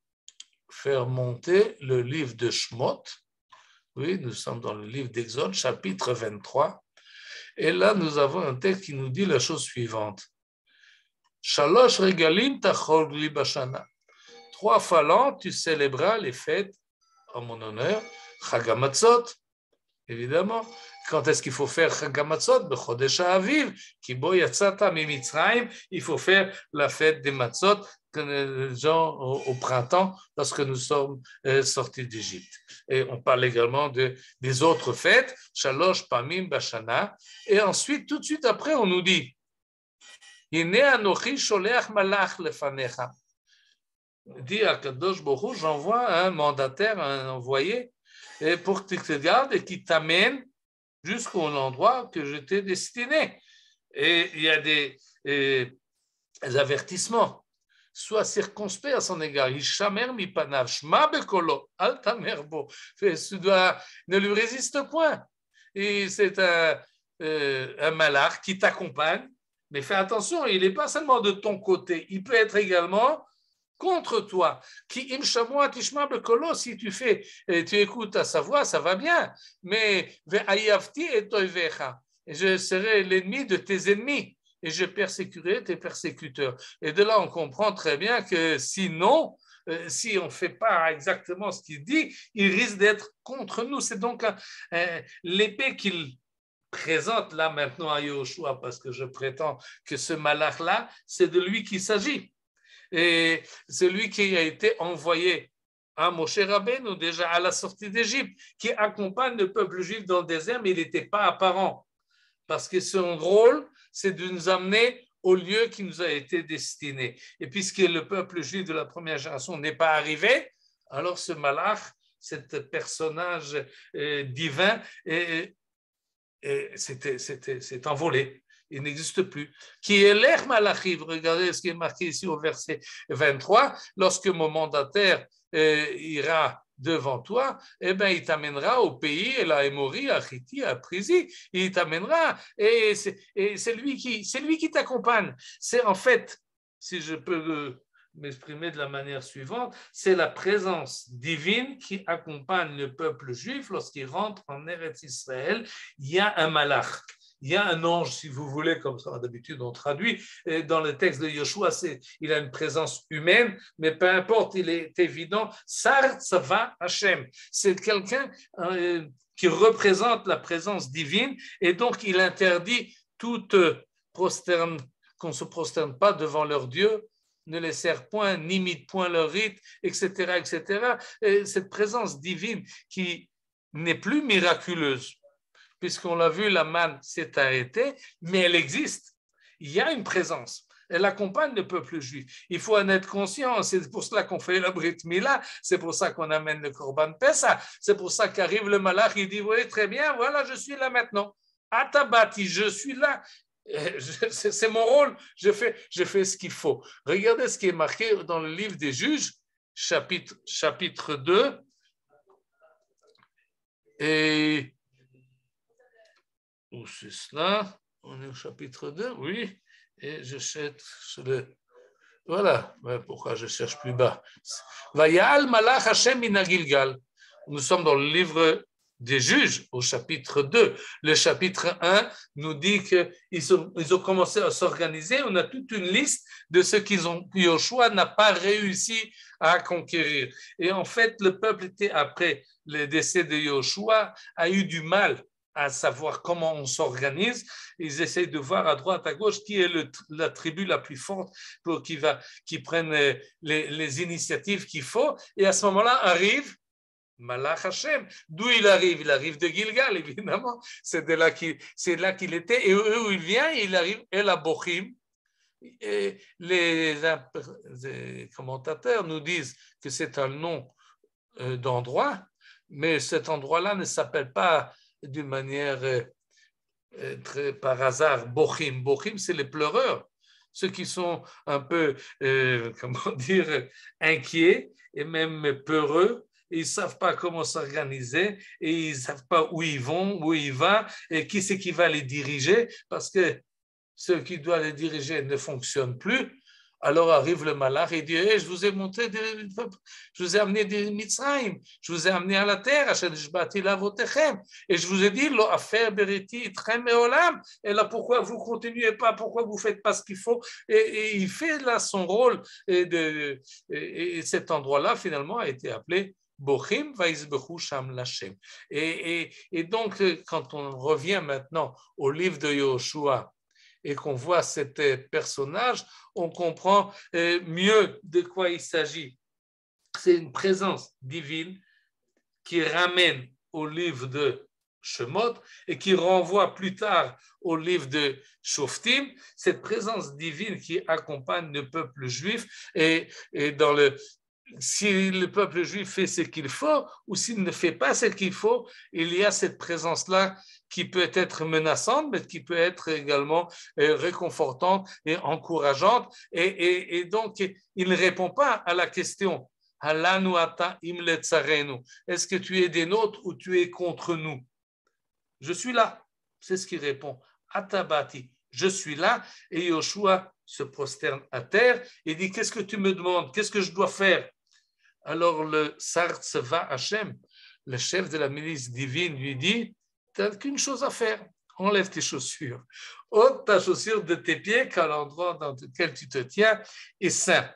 faire monter le livre de Shemot. Oui, nous sommes dans le livre d'Exode, chapitre 23. Et là, nous avons un texte qui nous dit la chose suivante. Shalosh regalim tachol li bashana. 3 fois l'an, tu célébreras les fêtes en mon honneur, Chag HaMatzot, évidemment. Quand est-ce qu'il faut faire Chag HaMatzot? B'chodesh HaAviv, ki bo yatzata mimitzrayim, il faut faire la fête des Matzot, genre au printemps, lorsque nous sommes sortis d'Égypte. Et on parle également des autres fêtes, Shalosh Pamim Bashana. Et ensuite, tout de suite après, on nous dit, Hine anochi sholeach malach lefanecha. Dit à Kadosh Baruch Hu, j'envoie un mandataire, un envoyé, pour que tu te gardes et qui t'amène jusqu'au endroit que je t'ai destiné. Et il y a des avertissements. Sois circonspect à son égard. Hishamer mi panav, shma bekolo, al tamer bo. Ne lui résiste point. Et c'est un malach qui t'accompagne, mais fais attention, il n'est pas seulement de ton côté, il peut être également contre toi. Si tu écoutes à sa voix, ça va bien. Mais je serai l'ennemi de tes ennemis et je persécuterai tes persécuteurs. Et de là, on comprend très bien que sinon, si on ne fait pas exactement ce qu'il dit, il risque d'être contre nous. C'est donc l'épée qu'il présente là maintenant à Yoshua, parce que je prétends que ce malach-là, c'est de lui qu'il s'agit. Et celui qui a été envoyé à Moshe Rabbeinu déjà à la sortie d'Égypte, qui accompagne le peuple juif dans le désert, mais il n'était pas apparent, parce que son rôle, c'est de nous amener au lieu qui nous a été destiné. Et puisque le peuple juif de la première génération n'est pas arrivé, alors ce malach, cet personnage divin, s'est envolé. Il n'existe plus. Qui est l'air malachiv, regardez ce qui est marqué ici au verset 23, lorsque mon mandataire ira devant toi, eh bien, il t'amènera au pays, à la Hémorie, à Chiti, à Prisi, il t'amènera, et c'est lui qui t'accompagne. C'est en fait, si je peux m'exprimer de la manière suivante, c'est la présence divine qui accompagne le peuple juif lorsqu'il rentre en Eretz Israël. Il y a un malach. Il y a un ange, si vous voulez, comme ça d'habitude on traduit. Et dans le texte de Yoshua, il a une présence humaine, mais peu importe, il est évident. Sar Tzava Hashem, c'est quelqu'un qui représente la présence divine, et donc il interdit qu'on ne se prosterne pas devant leur Dieu, ne les sert point, n'imite point leur rite, etc., etc. Et cette présence divine qui n'est plus miraculeuse, puisqu'on l'a vu, la manne s'est arrêtée, mais elle existe. Il y a une présence. Elle accompagne le peuple juif. Il faut en être conscient. C'est pour cela qu'on fait la Brit Mila. C'est pour ça qu'on amène le Korban Pessah. C'est pour ça qu'arrive le malach. Il dit, oui, très bien, voilà, je suis là maintenant. Atabati, je suis là. C'est mon rôle. Je fais ce qu'il faut. Regardez ce qui est marqué dans le livre des Juges, chapitre 2. Et où c'est cela? On est au chapitre 2, oui. Et je cherche voilà. Pourquoi je cherche plus bas? Vayal malach Hashem min Gilgal. Nous sommes dans le livre des juges au chapitre 2. Le chapitre 1 nous dit qu'ils ont commencé à s'organiser. On a toute une liste de ceux que Yoshua n'a pas réussi à conquérir. Et en fait, le peuple était, après le décès de Yoshua, a eu du mal à savoir comment on s'organise. Ils essayent de voir à droite, à gauche qui est la tribu la plus forte pour qui prenne les initiatives qu'il faut. Et à ce moment-là arrive Malach Hashem. D'où il arrive? Il arrive de Gilgal, évidemment. C'est là qu'il était. Et où il vient? Il arrive El Abochim. Et les commentateurs nous disent que c'est un nom d'endroit, mais cet endroit-là ne s'appelle pas d'une manière très par hasard Bochim. Bochim, c'est les pleureurs, ceux qui sont un peu, inquiets et même peureux. Ils ne savent pas comment s'organiser et ils ne savent pas où ils vont, où ils vont et qui c'est qui va les diriger, parce que ceux qui doivent les diriger ne fonctionnent plus. Alors arrive le malach et dit hey, je vous ai montré, je vous ai amené des Mitzrayim, je vous ai amené à la terre, et je vous ai dit lo afer beriti itrem meolam. Et là, pourquoi vous continuez pas, pourquoi vous faites pas ce qu'il faut? Et il fait là son rôle, et cet endroit-là finalement a été appelé Bochim vaizbechu sham lashem. Et donc quand on revient maintenant au livre de Yoshua et qu'on voit cet personnage, on comprend mieux de quoi il s'agit. C'est une présence divine qui ramène au livre de Shemot et qui renvoie plus tard au livre de Shoftim, cette présence divine qui accompagne le peuple juif et si le peuple juif fait ce qu'il faut ou s'il ne fait pas ce qu'il faut, il y a cette présence-là qui peut être menaçante, mais qui peut être également réconfortante et encourageante. Et donc, il ne répond pas à la question « Est-ce que tu es des nôtres ou tu es contre nous ?» Je suis là. C'est ce qu'il répond. « Atabati » je suis là. Et Yoshua se prosterne à terre et dit « Qu'est-ce que tu me demandes? Qu'est-ce que je dois faire ?» Alors le Sartzva Hashem, le chef de la milice divine, lui dit « Tu n'as qu'une chose à faire, enlève tes chaussures. Ôte ta chaussure de tes pieds, car l'endroit dans lequel tu te tiens est saint. »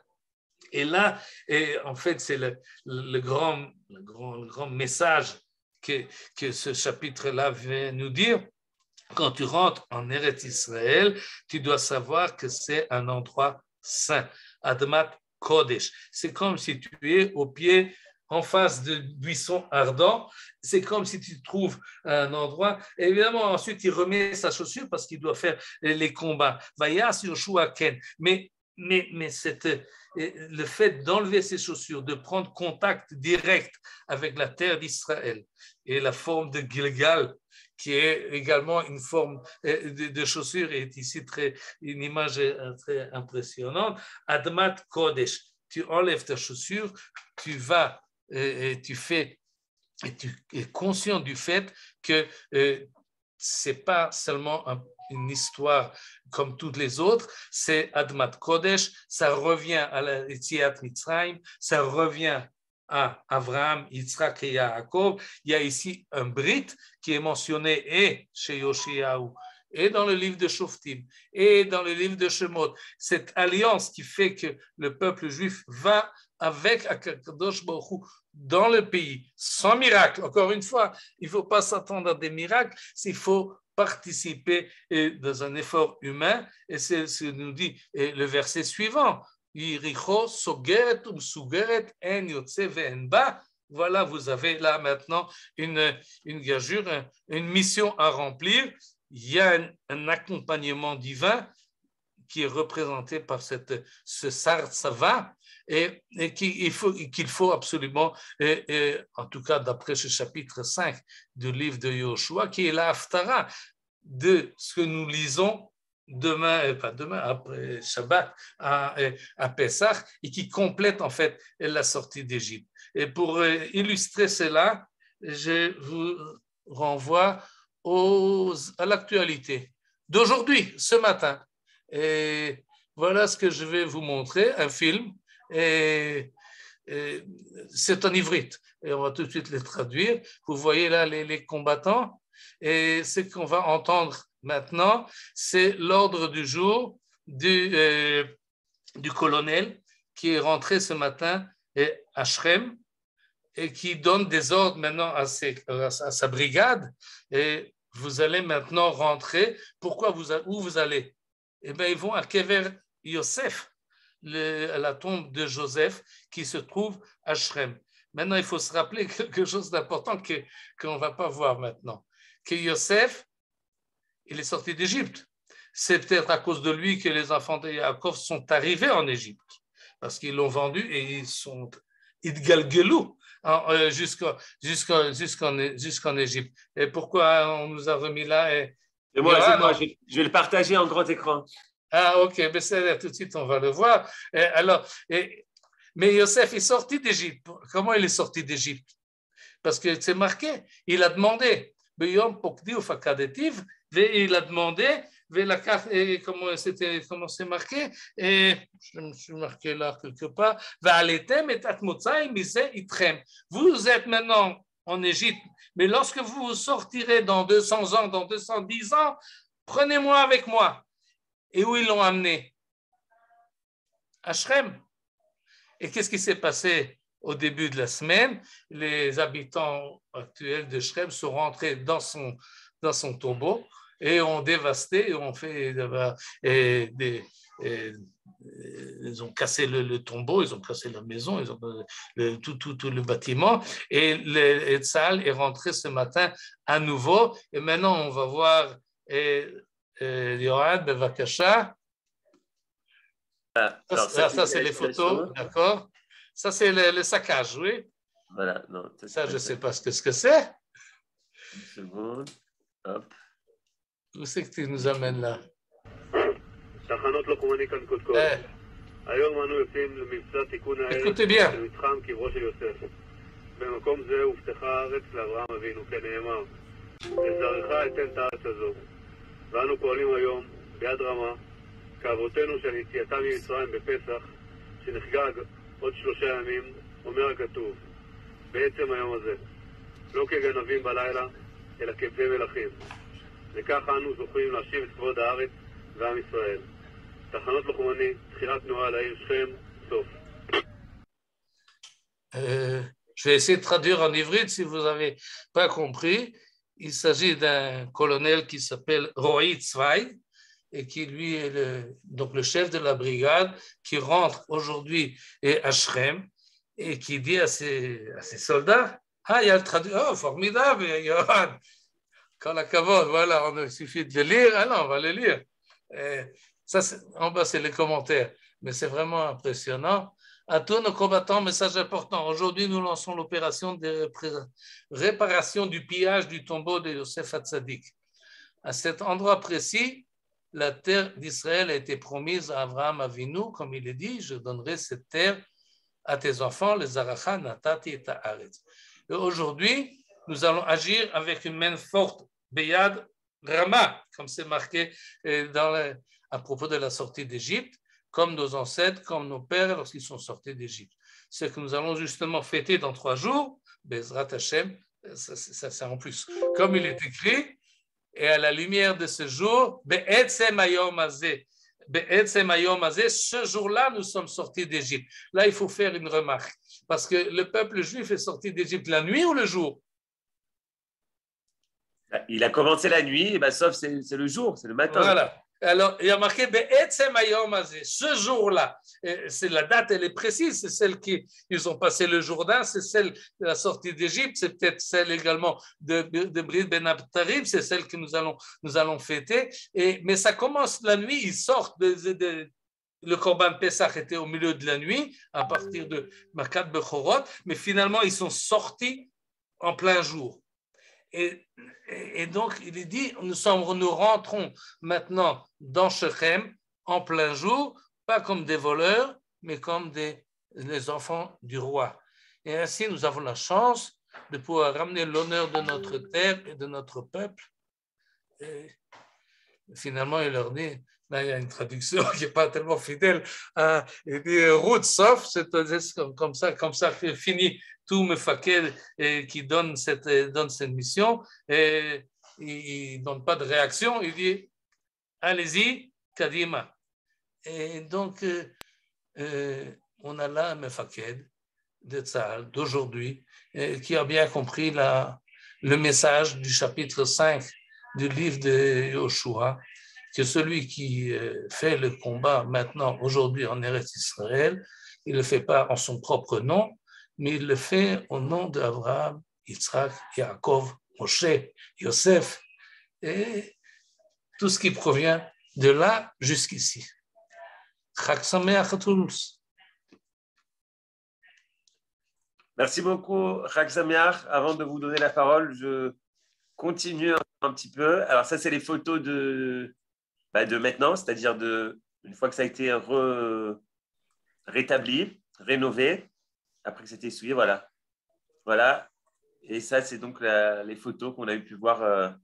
Et là, en fait, c'est le grand message que ce chapitre-là vient nous dire. Quand tu rentres en Eretz Israël, tu dois savoir que c'est un endroit saint. Admat Kodesh. C'est comme si tu es au pied, en face de buissons ardents. C'est comme si tu trouves un endroit. Et évidemment, ensuite, il remet sa chaussure parce qu'il doit faire les combats. Vayas Yoshua Ken. Mais le fait d'enlever ses chaussures, de prendre contact direct avec la terre d'Israël et la forme de Gilgal, qui est également une forme de chaussure, est ici une image très impressionnante. Admat Kodesh, tu enlèves ta chaussure, tu vas et tu es conscient du fait que c'est pas seulement une histoire comme toutes les autres, c'est Admat Kodesh, ça revient à la Yetziat Mitzrayim, ça revient à Abraham, Yitzhak et Yaakov. Il y a ici un brit qui est mentionné et chez Yoshiyahu, et dans le livre de Shoftim, et dans le livre de Shemot. Cette alliance qui fait que le peuple juif va avec Akadosh Baruch Hu dans le pays, sans miracle. Encore une fois, il ne faut pas s'attendre à des miracles, il faut participer dans un effort humain, et c'est ce que nous dit le verset suivant. Voilà, vous avez là maintenant une gageure, une mission à remplir. Il y a un accompagnement divin qui est représenté par ce Sartzava et qu'il faut absolument, en tout cas d'après ce chapitre 5 du livre de Yoshua, qui est la Haftara de ce que nous lisons après Shabbat à Pessah, et qui complète en fait la sortie d'Égypte. Et pour illustrer cela, je vous renvoie à l'actualité d'aujourd'hui, ce matin. Et voilà ce que je vais vous montrer, un film c'est en ivrite, et on va tout de suite les traduire. Vous voyez là les combattants, et ce qu'on va entendre maintenant, c'est l'ordre du jour du colonel qui est rentré ce matin à Shrem et qui donne des ordres maintenant à sa brigade. Et vous allez maintenant rentrer. Pourquoi où vous allez? Eh bien, ils vont à Kever Yosef, à la tombe de Joseph qui se trouve à Shrem. Maintenant, il faut se rappeler quelque chose d'important qu'on ne va pas voir maintenant. Que Yosef, il est sorti d'Égypte. C'est peut-être à cause de lui que les enfants de Yaakov sont arrivés en Égypte, parce qu'ils l'ont vendu et ils sont idgalgelou jusqu'en Égypte. Et pourquoi on nous a remis là?
C'est moi, je vais le partager en grand écran.
Ah, ok, mais c'est tout de suite, on va le voir. Mais Yosef est sorti d'Égypte. Comment il est sorti d'Égypte? Parce que c'est marqué, il a demandé, il a demandé, comment c'est marqué, et je me suis marqué là quelque part, vous êtes maintenant en Égypte, mais lorsque vous sortirez dans 200 ans, dans 210 ans, prenez-moi avec moi. Et où ils l'ont amené? À Shrem. Et qu'est-ce qui s'est passé au début de la semaine? Les habitants actuels de Shrem sont rentrés dans son tombeau et ont dévasté, et ont fait ils ont cassé le tombeau, ils ont cassé la maison, ils ont tout le bâtiment, et le Tzahal est rentré ce matin à nouveau. Et maintenant on va voir Yohan Bevakasha. Ça c'est les photos, d'accord? Ça c'est le saccage, oui.
Voilà, non,
ça je ne sais pas ce que c'est.
Une seconde, hop.
Où c'est que tu nous amènes là? Écoutez bien.
במקום זה הובטחה הארץ לאברהם אבינו, כנאמר, לזרעך אתן את הארץ הזו. ואנו פועלים היום ביד רמה, כאבותינו של יציאתם ממצרים בפסח, שנחגג עוד 3 ימים, אומר הכתוב, בעצם היום הזה, לא כגנבים בלילה, אלא כבני מלכים. וכך אנו זוכים להשיב את כבוד הארץ ועם ישראל. תחנות לוחמני, תחילת תנועה לעיר שכם, סוף.
Je vais essayer de traduire en ivrite si vous n'avez pas compris. Il s'agit d'un colonel qui s'appelle Roy Tzvai et qui lui est le chef de la brigade qui rentre aujourd'hui à Shrem et qui dit à ses soldats, il y a le traducteur, formidable, Yohan, quand la cavode, voilà, il suffit de le lire, on va le lire. Ça, en bas, c'est les commentaires, mais c'est vraiment impressionnant. À tous nos combattants, message important. Aujourd'hui, nous lançons l'opération de réparation du pillage du tombeau de Yosef Hatzadik. À cet endroit précis, la terre d'Israël a été promise à Abraham Avinu, comme il est dit, je donnerai cette terre à tes enfants, les Aracha, Natati et Ta'aretz. Et aujourd'hui, nous allons agir avec une main forte, Beyad Rama, comme c'est marqué à propos de la sortie d'Égypte, comme nos ancêtres, comme nos pères lorsqu'ils sont sortis d'Égypte. Ce que nous allons justement fêter dans 3 jours, Bezrat Hashem, ça c'est en plus. Comme il est écrit, et à la lumière de ce jour, Be'etzem hayom hazeh, ce jour-là, nous sommes sortis d'Égypte. Là, il faut faire une remarque, parce que le peuple juif est sorti d'Égypte la nuit ou le jour?
Il a commencé la nuit, et sauf c'est le jour, c'est le matin.
Voilà. Alors, il y a marqué Be'etzem hayom hazeh, ce jour-là. C'est la date, elle est précise, c'est celle qu'ils ont passé le Jourdain, c'est celle de la sortie d'Égypte, c'est peut-être celle également de Brit Ben Abtarim, c'est celle que nous allons fêter. Mais ça commence la nuit, ils sortent le Korban Pesach était au milieu de la nuit, à partir de Makat Bechorot, mais finalement, ils sont sortis en plein jour. Et donc, il est dit, nous rentrons maintenant dans Shechem en plein jour, pas comme des voleurs, mais comme les enfants du roi. Et ainsi, nous avons la chance de pouvoir ramener l'honneur de notre terre et de notre peuple. Et finalement, il leur dit, Là, il y a une traduction qui n'est pas tellement fidèle. Il dit route sauf, c'est-à-dire comme ça finit tout Mefakel qui donne cette mission. Et il ne donne pas de réaction. Il dit allez-y, Kadima. Et donc, on a là un Mefakel de Tzahal d'aujourd'hui qui a bien compris le message du chapitre 5 du livre de Yoshua, que celui qui fait le combat maintenant, aujourd'hui en Eretz Israël, il ne le fait pas en son propre nom, mais il le fait au nom d'Abraham, Yitzhak, Yaakov, Moshe, Yosef, et tout ce qui provient de là jusqu'ici. Chag Sameach à tous.
Merci beaucoup, Chag Sameach. Avant de vous donner la parole, je continue un petit peu. Alors ça, c'est les photos de maintenant, c'est-à-dire une fois que ça a été rétabli, rénové, après que c'était essuyé, voilà. Et ça, c'est donc les photos qu'on a pu voir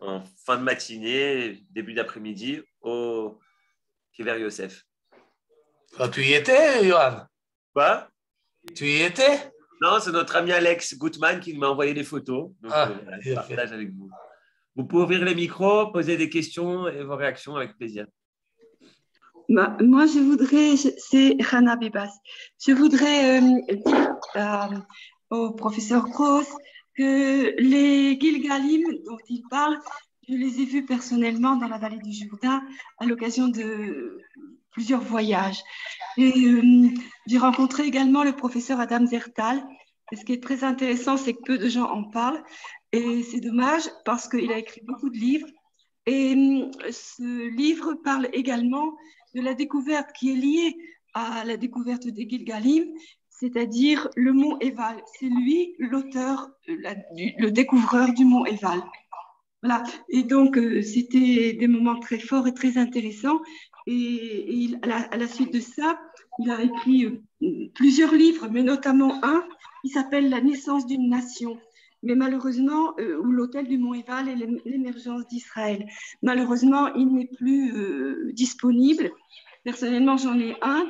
en fin de matinée, début d'après-midi au Kever Yosef.
Tu y étais, Yohan?
Quoi?
Tu y étais?
Non, c'est notre ami Alex Gutmann qui m'a envoyé les photos. Donc, je partage avec vous. Vous pouvez ouvrir les micros, poser des questions et vos réactions avec plaisir.
Moi, c'est Hana Bibas, je voudrais dire au professeur Gross que les Gilgalim dont il parle, je les ai vus personnellement dans la vallée du Jourdain à l'occasion de plusieurs voyages. Et j'ai rencontré également le professeur Adam Zertal. Et ce qui est très intéressant, c'est que peu de gens en parlent. Et c'est dommage parce qu'il a écrit beaucoup de livres. Et ce livre parle également de la découverte qui est liée à la découverte des Gilgalim, c'est-à-dire le mont Eval. C'est lui l'auteur, le découvreur du mont Eval. Voilà. Et donc, c'était des moments très forts et très intéressants. Et à la suite de ça, il a écrit plusieurs livres, mais notamment un qui s'appelle « La naissance d'une nation ». Mais malheureusement, ou l'autel du Mont Eval et l'émergence d'Israël. Malheureusement, il n'est plus disponible. Personnellement, j'en ai un,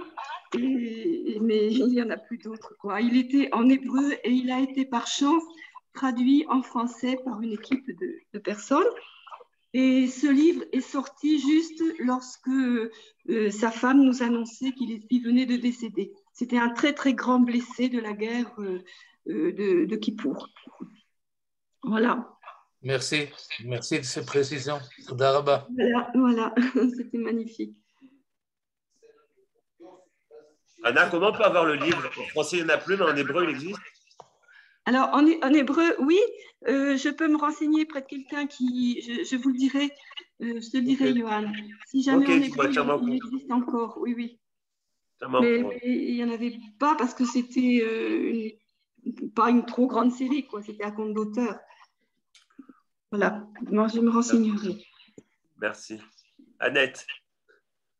mais il n'y en a plus d'autres, quoi. Il était en hébreu et il a été par chance traduit en français par une équipe de personnes. Et ce livre est sorti juste lorsque sa femme nous annonçait qu'il venait de décéder. C'était un très, très grand blessé de la guerre de Kippour. Voilà.
Merci de ces précisions. Daraba.
Voilà. C'était magnifique.
Anna, comment on peut avoir le livre? En français, il n'y en a plus, mais en hébreu, il existe?
Alors, en hébreu, oui. Je peux me renseigner près de quelqu'un qui... Je vous le dirai. Je te le dirai, Johan. Si jamais en hébreu, il existe encore. Oui. Mais il n'y en avait pas parce que c'était pas une trop grande série, quoi. C'était à compte d'auteur. Voilà, moi je me renseignerai.
Merci. Annette.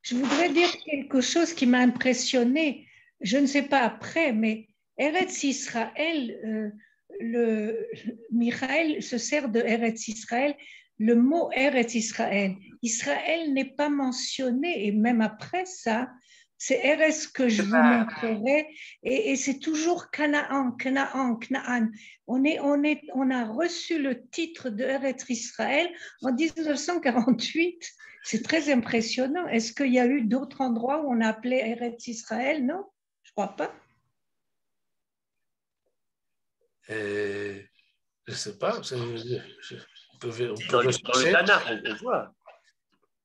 Je voudrais dire quelque chose qui m'a impressionnée. Je ne sais pas après, mais Eretz Israël, Michael se sert de Eretz Israël. Le mot Eretz Israël, Israël n'est pas mentionné, et même après ça, c'est Eretz que je vous montrerai, et c'est toujours Canaan. On a reçu le titre de Eretz Israël en 1948. C'est très impressionnant. Est-ce qu'il y a eu d'autres endroits où on a appelé Eretz Israël? Non, je ne crois pas.
Je ne sais pas. On peut
dans le Tanakh, on voit.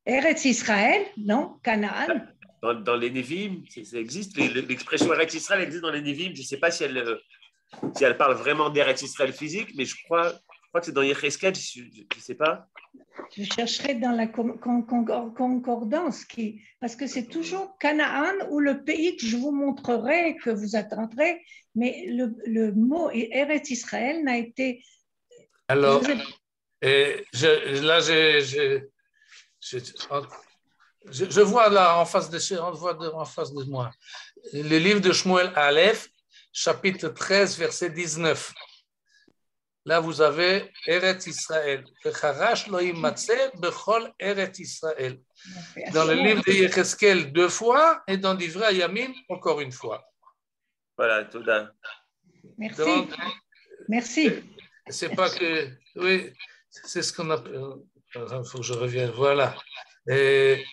Eretz Israël, non? Canaan.
Dans les Nevi'im, ça existe. L'expression Eretz Israël existe dans les Nevi'im. Je ne sais pas si elle parle vraiment d'Eretz Israël physique, mais je crois que c'est dans Yecheskel, je ne sais pas.
Je chercherai dans la concordance, parce que c'est toujours Canaan ou le pays que je vous montrerai, que vous attendrez, mais le mot Eretz Israël n'a été...
Alors, je vois là en face de moi le livre de Shmuel Aleph, chapitre 13, verset 19. Là, vous avez Eretz Israël. Vecharash lo yimatzeh bechol Eretz Israël. Dans le livre de Yecheskel, 2 fois, et dans Divrei Hayamim, encore une fois.
Voilà, Toda.
Merci.
Donc,
Merci.
c'est pas que. Oui, c'est ce qu'on appelle. Il faut que je revienne. Voilà. Et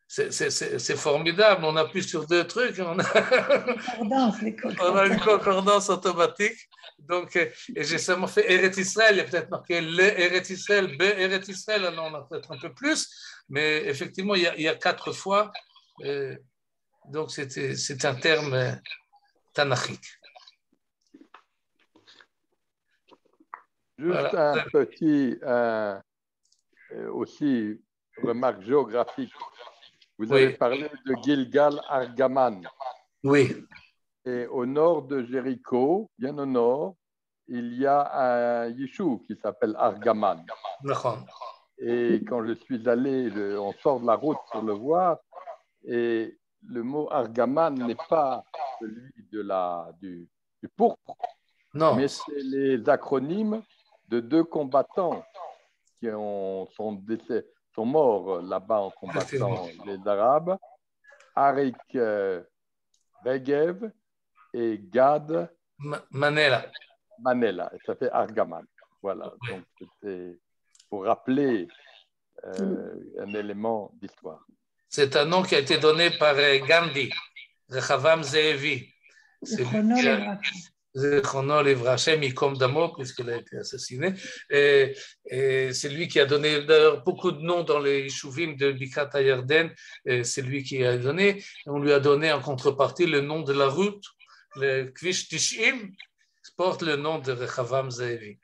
c'est formidable. On appuie sur 2 trucs. On a une concordance automatique. Donc, et j'ai seulement fait Eretz Israël. Il y a peut-être marqué le Eretz Israël, B Eretz Israël. Alors, on a peut-être un peu plus. Mais effectivement, il y a 4 fois. Donc, c'est un terme tanachique.
Juste
Voilà.
un petit, aussi, remarque géographique. Vous avez parlé de Gilgal Argaman.
Oui.
Et au nord de Jéricho, bien au nord, il y a un Yishuv qui s'appelle Argaman. Et quand je suis allé, on sort de la route pour le voir, et le mot Argaman n'est pas celui du pourpre, mais c'est les acronymes de 2 combattants qui sont morts là-bas en combattant les Arabes, Arik Regev et Gad
Manela.
Et ça fait Argaman. Voilà, donc c'était pour rappeler un élément d'histoire.
C'est un nom qui a été donné par Gandhi, Rechavam Ze'evi. Zichrono Livracha, Mikom Damo, puisqu'il a été assassiné. Et c'est lui qui a donné d'ailleurs beaucoup de noms dans les Shuvim de Bikat HaYarden. C'est lui qui a donné. On lui a donné en contrepartie le nom de la route, le Kvish Tishim, porte le nom de Rechavam Ze'evi.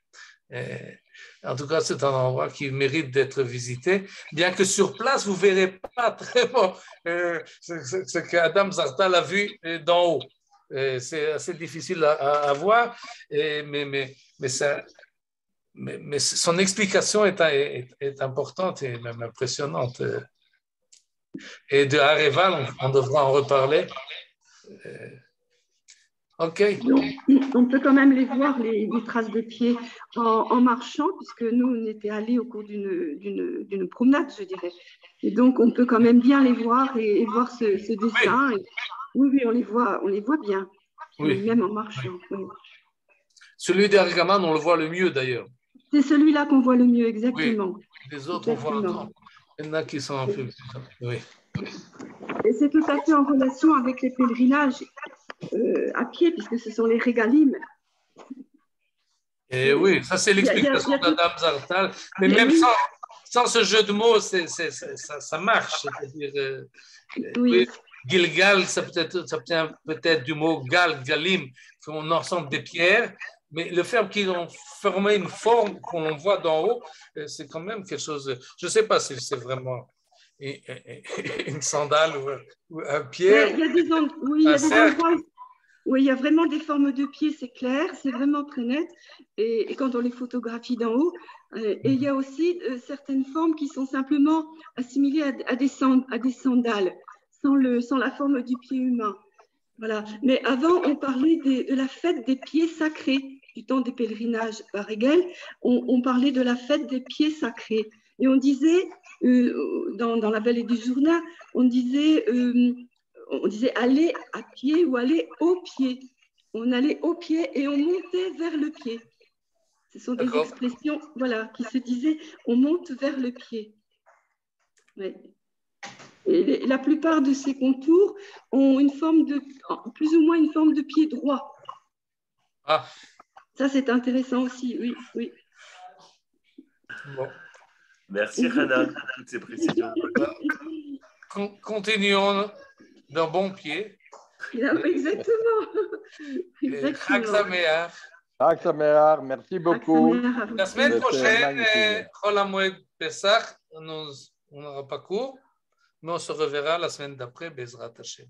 En tout cas, c'est un endroit qui mérite d'être visité, bien que sur place, vous ne verrez pas très bon ce qu'Adam Zartal a vu d'en haut. C'est assez difficile à voir, mais son explication est importante et même impressionnante. Et de Hareval, on devra en reparler. OK.
Donc, on peut quand même les voir, les traces de pieds en marchant, puisque nous, on était allés au cours d'une promenade, je dirais. Et donc, on peut quand même bien les voir et voir ce dessin. Oui, on les voit bien,
oui.
Même en marchant. Oui.
Celui d'Argaman, on le voit le mieux d'ailleurs.
C'est celui-là qu'on voit le mieux, exactement.
Oui. Les autres, exactement. On voit encore. Il y en a qui sont un peu plus. Oui.
Et c'est tout à fait en relation avec les pèlerinages à pied, puisque ce sont les régalim.
Et oui, ça c'est l'explication d'Adam Zartal. Mais même sans ce jeu de mots, ça marche. C'est-à-dire, oui. Gilgal, ça vient peut-être du mot gal, galim, c'est un ensemble de pierres. Mais le fait qu'ils ont formé une forme qu'on voit d'en haut, c'est quand même quelque chose. Je ne sais pas si c'est vraiment une sandale ou un pied.
Il y a des endroits. Oui, il y a vraiment des formes de pieds, c'est clair, c'est vraiment très net. Et quand on les photographie d'en haut, et il y a aussi certaines formes qui sont simplement assimilées à des sandales, sans la forme du pied humain. Voilà. Mais avant, on parlait de la fête des pieds sacrés. Du temps des pèlerinages par Hegel, on parlait de la fête des pieds sacrés. Et on disait, dans la vallée du Jourdain, on disait aller à pied ou aller au pied. On allait au pied et on montait vers le pied. Ce sont des expressions qui se disaient, on monte vers le pied. Ouais. Et la plupart de ces contours ont plus ou moins une forme de pied droit.
Ah.
Ça, c'est intéressant aussi, oui.
Bon.
Merci, Hana, pour toutes ces précisions.
Continuons d'un bon pied.
Exactement.
Chag Sameach.
Chag Sameach, merci beaucoup.
La semaine prochaine, Chol HaMoed Pesach, on n'aura pas cours, mais on se reverra la semaine d'après, Bezrat Hashem.